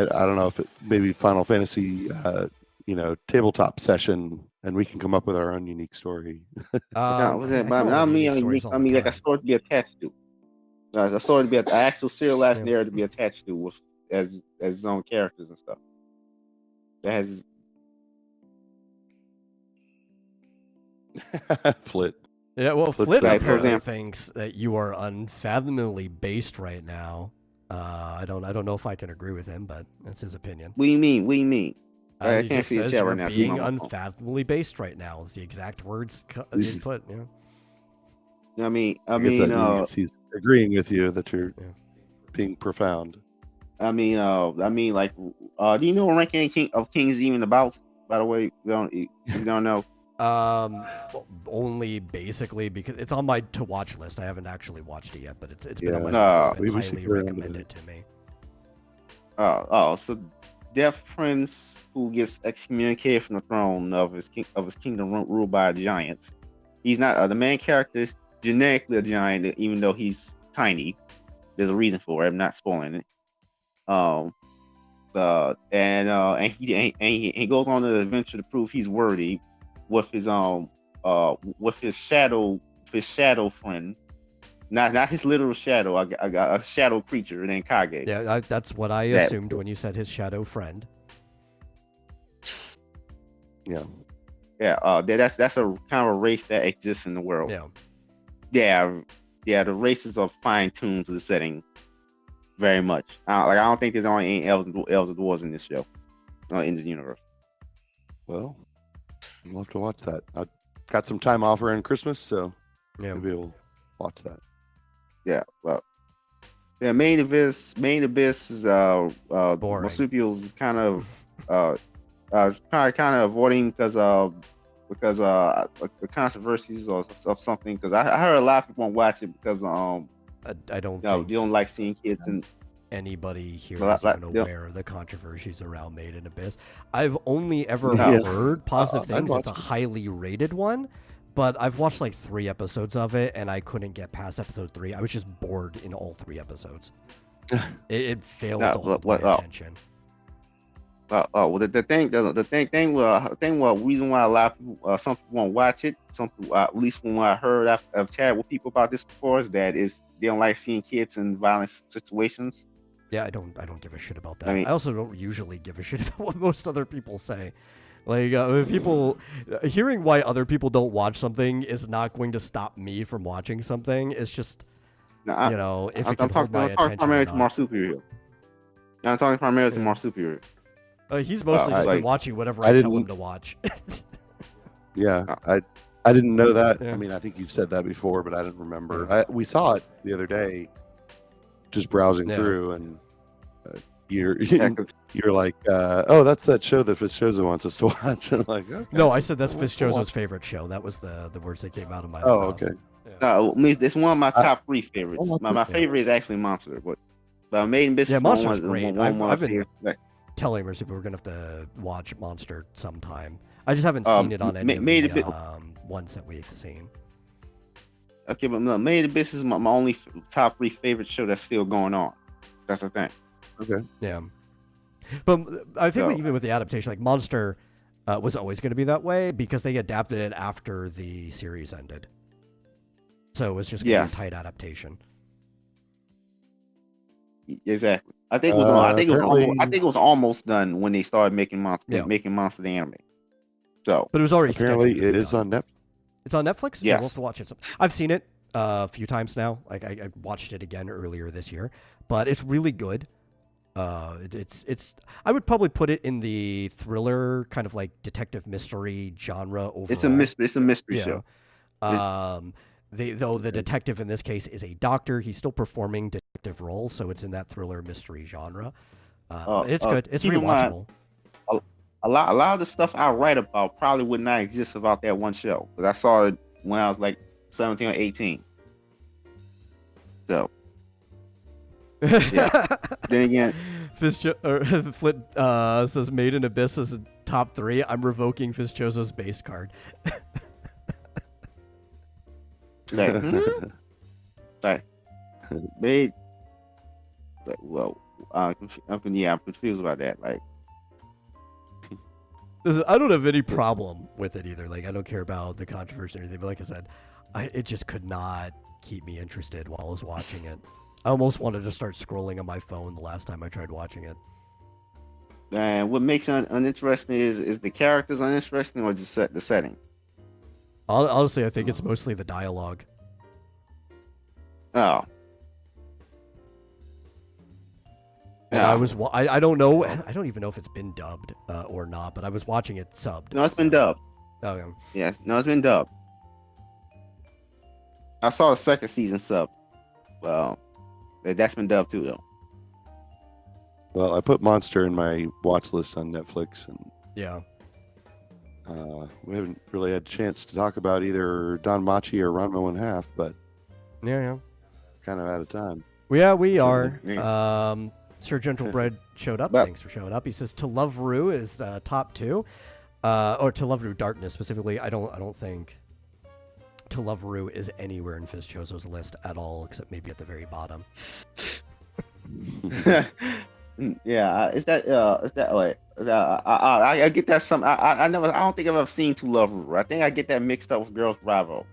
don't know if maybe Final Fantasy. Tabletop session, and we can come up with our own unique story. I mean like a story to be attached to. A story to be an actual serialized narrative to be attached to with as its own characters and stuff. That has Flit. Yeah, well, Flit like, for apparently example- thinks that you are unfathomably based right now. I don't know if I can agree with him, but that's his opinion. What do you mean? I He can't just see the says chat you're right now. being unfathomably based right now. Is the exact words he put. Yeah. I guess that means he's agreeing with you that you're being profound. like, do you know what Ranking of Kings is even about? By the way, if you don't know. Only basically because it's on my to watch list. I haven't actually watched it yet, but it's been on my Yeah. list. It's been We should highly get around to recommended to me. So Death Prince who gets excommunicated from the throne of his kingdom ruled by a giant. He's not the main character is genetically a giant, even though he's tiny. There's a reason for it. I'm not spoiling it. Um, and he goes on an adventure to prove he's worthy with his shadow friend, not his literal shadow. I got a shadow creature named Kage. Yeah, that's what I assumed when you said his shadow friend. Yeah. Yeah, that's a kind of a race that exists in the world. Yeah. The races are fine tuned to the setting very much. I don't think there's only any elves and dwarves in this show, in this universe. Well, we'll have to watch that. I got some time off around Christmas, so maybe we'll watch that. Yeah, well, yeah. Main Abyss is marsupials kind of avoiding because the controversies or of something. Because I heard a lot of people won't watch it because I don't think they don't like seeing kids and anybody here is even aware of the controversies around Made in Abyss. I've only ever heard positive things. It's a highly rated one, but I've watched like 3 episodes of it, and I couldn't get past episode 3. I was just bored in all 3 episodes. It failed to hold my attention. The reason why a lot of people, some people won't watch it, some people, at least from what I heard, I've chatted with people about this before, is that they don't like seeing kids in violent situations. Yeah, I don't give a shit about that. I also don't usually give a shit about what most other people say. Like people hearing why other people don't watch something is not going to stop me from watching something. It's just if it can hold my attention. I'm talking primarily to Marsupial. I'm talking primarily to Marsupial. He's mostly just been watching whatever I tell him to watch. Yeah, I didn't know that. Yeah. I mean, I think you've said that before, but I didn't remember. We saw it the other day, just browsing through, and you're like, oh, that's that show that Fitzjosa wants us to watch. And I'm like, okay. No, I said that's Fitzjosa's favorite show. That was the words that came out of my mouth. Oh, okay. Yeah. It's one of my top 3 favorites. My favorite is actually Monster, but Made in Abyss. Yeah, Monster's great. I've been telling Marsupial we're gonna have to watch Monster sometime. I just haven't seen it on any of the ones that we've seen. Okay, but Made in Abyss is my only top 3 favorite show that's still going on. That's the thing. Okay. Yeah. But I think even with the adaptation, like Monster was always going to be that way because they adapted it after the series ended. So it was just going to be a tight adaptation. Exactly. I think it was almost done when they started making Monster the anime. So, but it was already apparently it is on Netflix. It's on Netflix. Yes. Yeah, we'll have to watch it. I've seen it a few times now. Like I watched it again earlier this year, but it's really good. It's I would probably put it in the thriller kind of like detective mystery genre overall. It's a mystery show. Though the detective in this case is a doctor, he's still performing detective roles, so it's in that thriller mystery genre. It's good. It's rewatchable. A lot of the stuff I write about probably would not exist without that one show, because I saw it when I was like 17 or 18. So. Yeah. Then again, Flit says Made in Abyss is top 3. I'm revoking Fitzjosa's base card. Made. Well, I'm confused about that. Like, listen, I don't have any problem with it either. Like, I don't care about the controversy or anything. But like I said, it just could not keep me interested while I was watching it. I almost wanted to start scrolling on my phone the last time I tried watching it. And what makes it uninteresting is the characters uninteresting or just the setting? Honestly, I think it's mostly the dialogue. Oh. And I don't know. I don't even know if it's been dubbed or not, but I was watching it subbed. No, it's been dubbed. Okay. Yeah, no, it's been dubbed. I saw the second season sub. Well, that's been dubbed too, though. Well, I put Monster in my watch list on Netflix, and Yeah. we haven't really had a chance to talk about either Don Machi or Ranma 1/2, but Yeah. kind of out of time. Well, yeah, we are. Yeah. Sir Gentle Bread showed up. But- Thanks for showing up. He says To Love Rue is top 2, or To Love Rue Darkness specifically. I don't think To Love Rue is anywhere in Fizz Chozo's list at all, except maybe at the very bottom. Yeah, is that wait? I get that some. I don't think I've ever seen To Love Ru. I think I get that mixed up with Girls Bravo.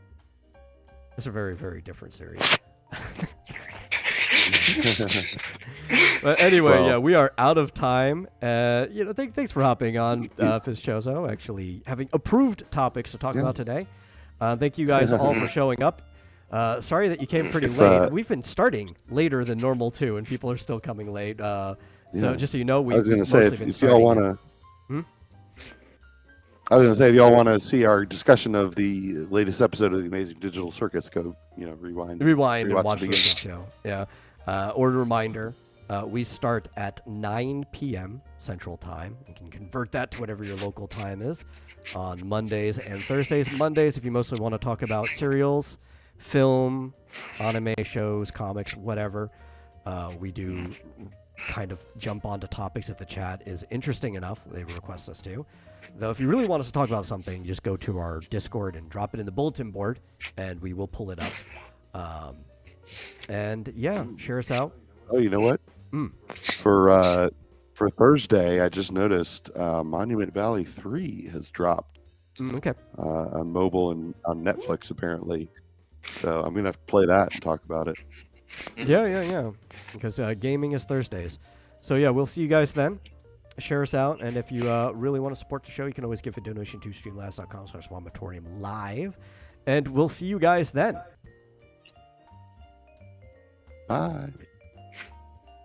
It's a very, very different series. But anyway, Well- yeah, we are out of time. Thanks for hopping on, Fizz Chozo, actually having approved topics to talk about today. Thank you guys all for showing up. Sorry that you came pretty late. We've been starting later than normal too, and people are still coming late. So just so you know, I was going to say, mostly been if y'all starting want at- to... I was going to say, if y'all want to see our discussion of the latest episode of the Amazing Digital Circus, go, rewind. Rewind and rewatch watch it the again. show. Yeah. Or a reminder, we start at 9 p.m. Central Time. You can convert that to whatever your local time is on Mondays and Thursdays. Mondays, if you mostly want to talk about serials, film, anime shows, comics, whatever, we do kind of jump onto topics if the chat is interesting enough. They request us to. Though if you really want us to talk about something, just go to our Discord and drop it in the bulletin board, and we will pull it up. And yeah, share us out. Oh, you know what? Mm. For Thursday, I just noticed Monument Valley 3 has dropped Okay. on mobile and on Netflix, apparently. So I'm going to have to play that and talk about it. Yeah. Because gaming is Thursdays. So yeah, we'll see you guys then. Share us out, and if you really want to support the show, you can always give a donation to streamlabs.com/vomitorium live, and we'll see you guys then. Bye.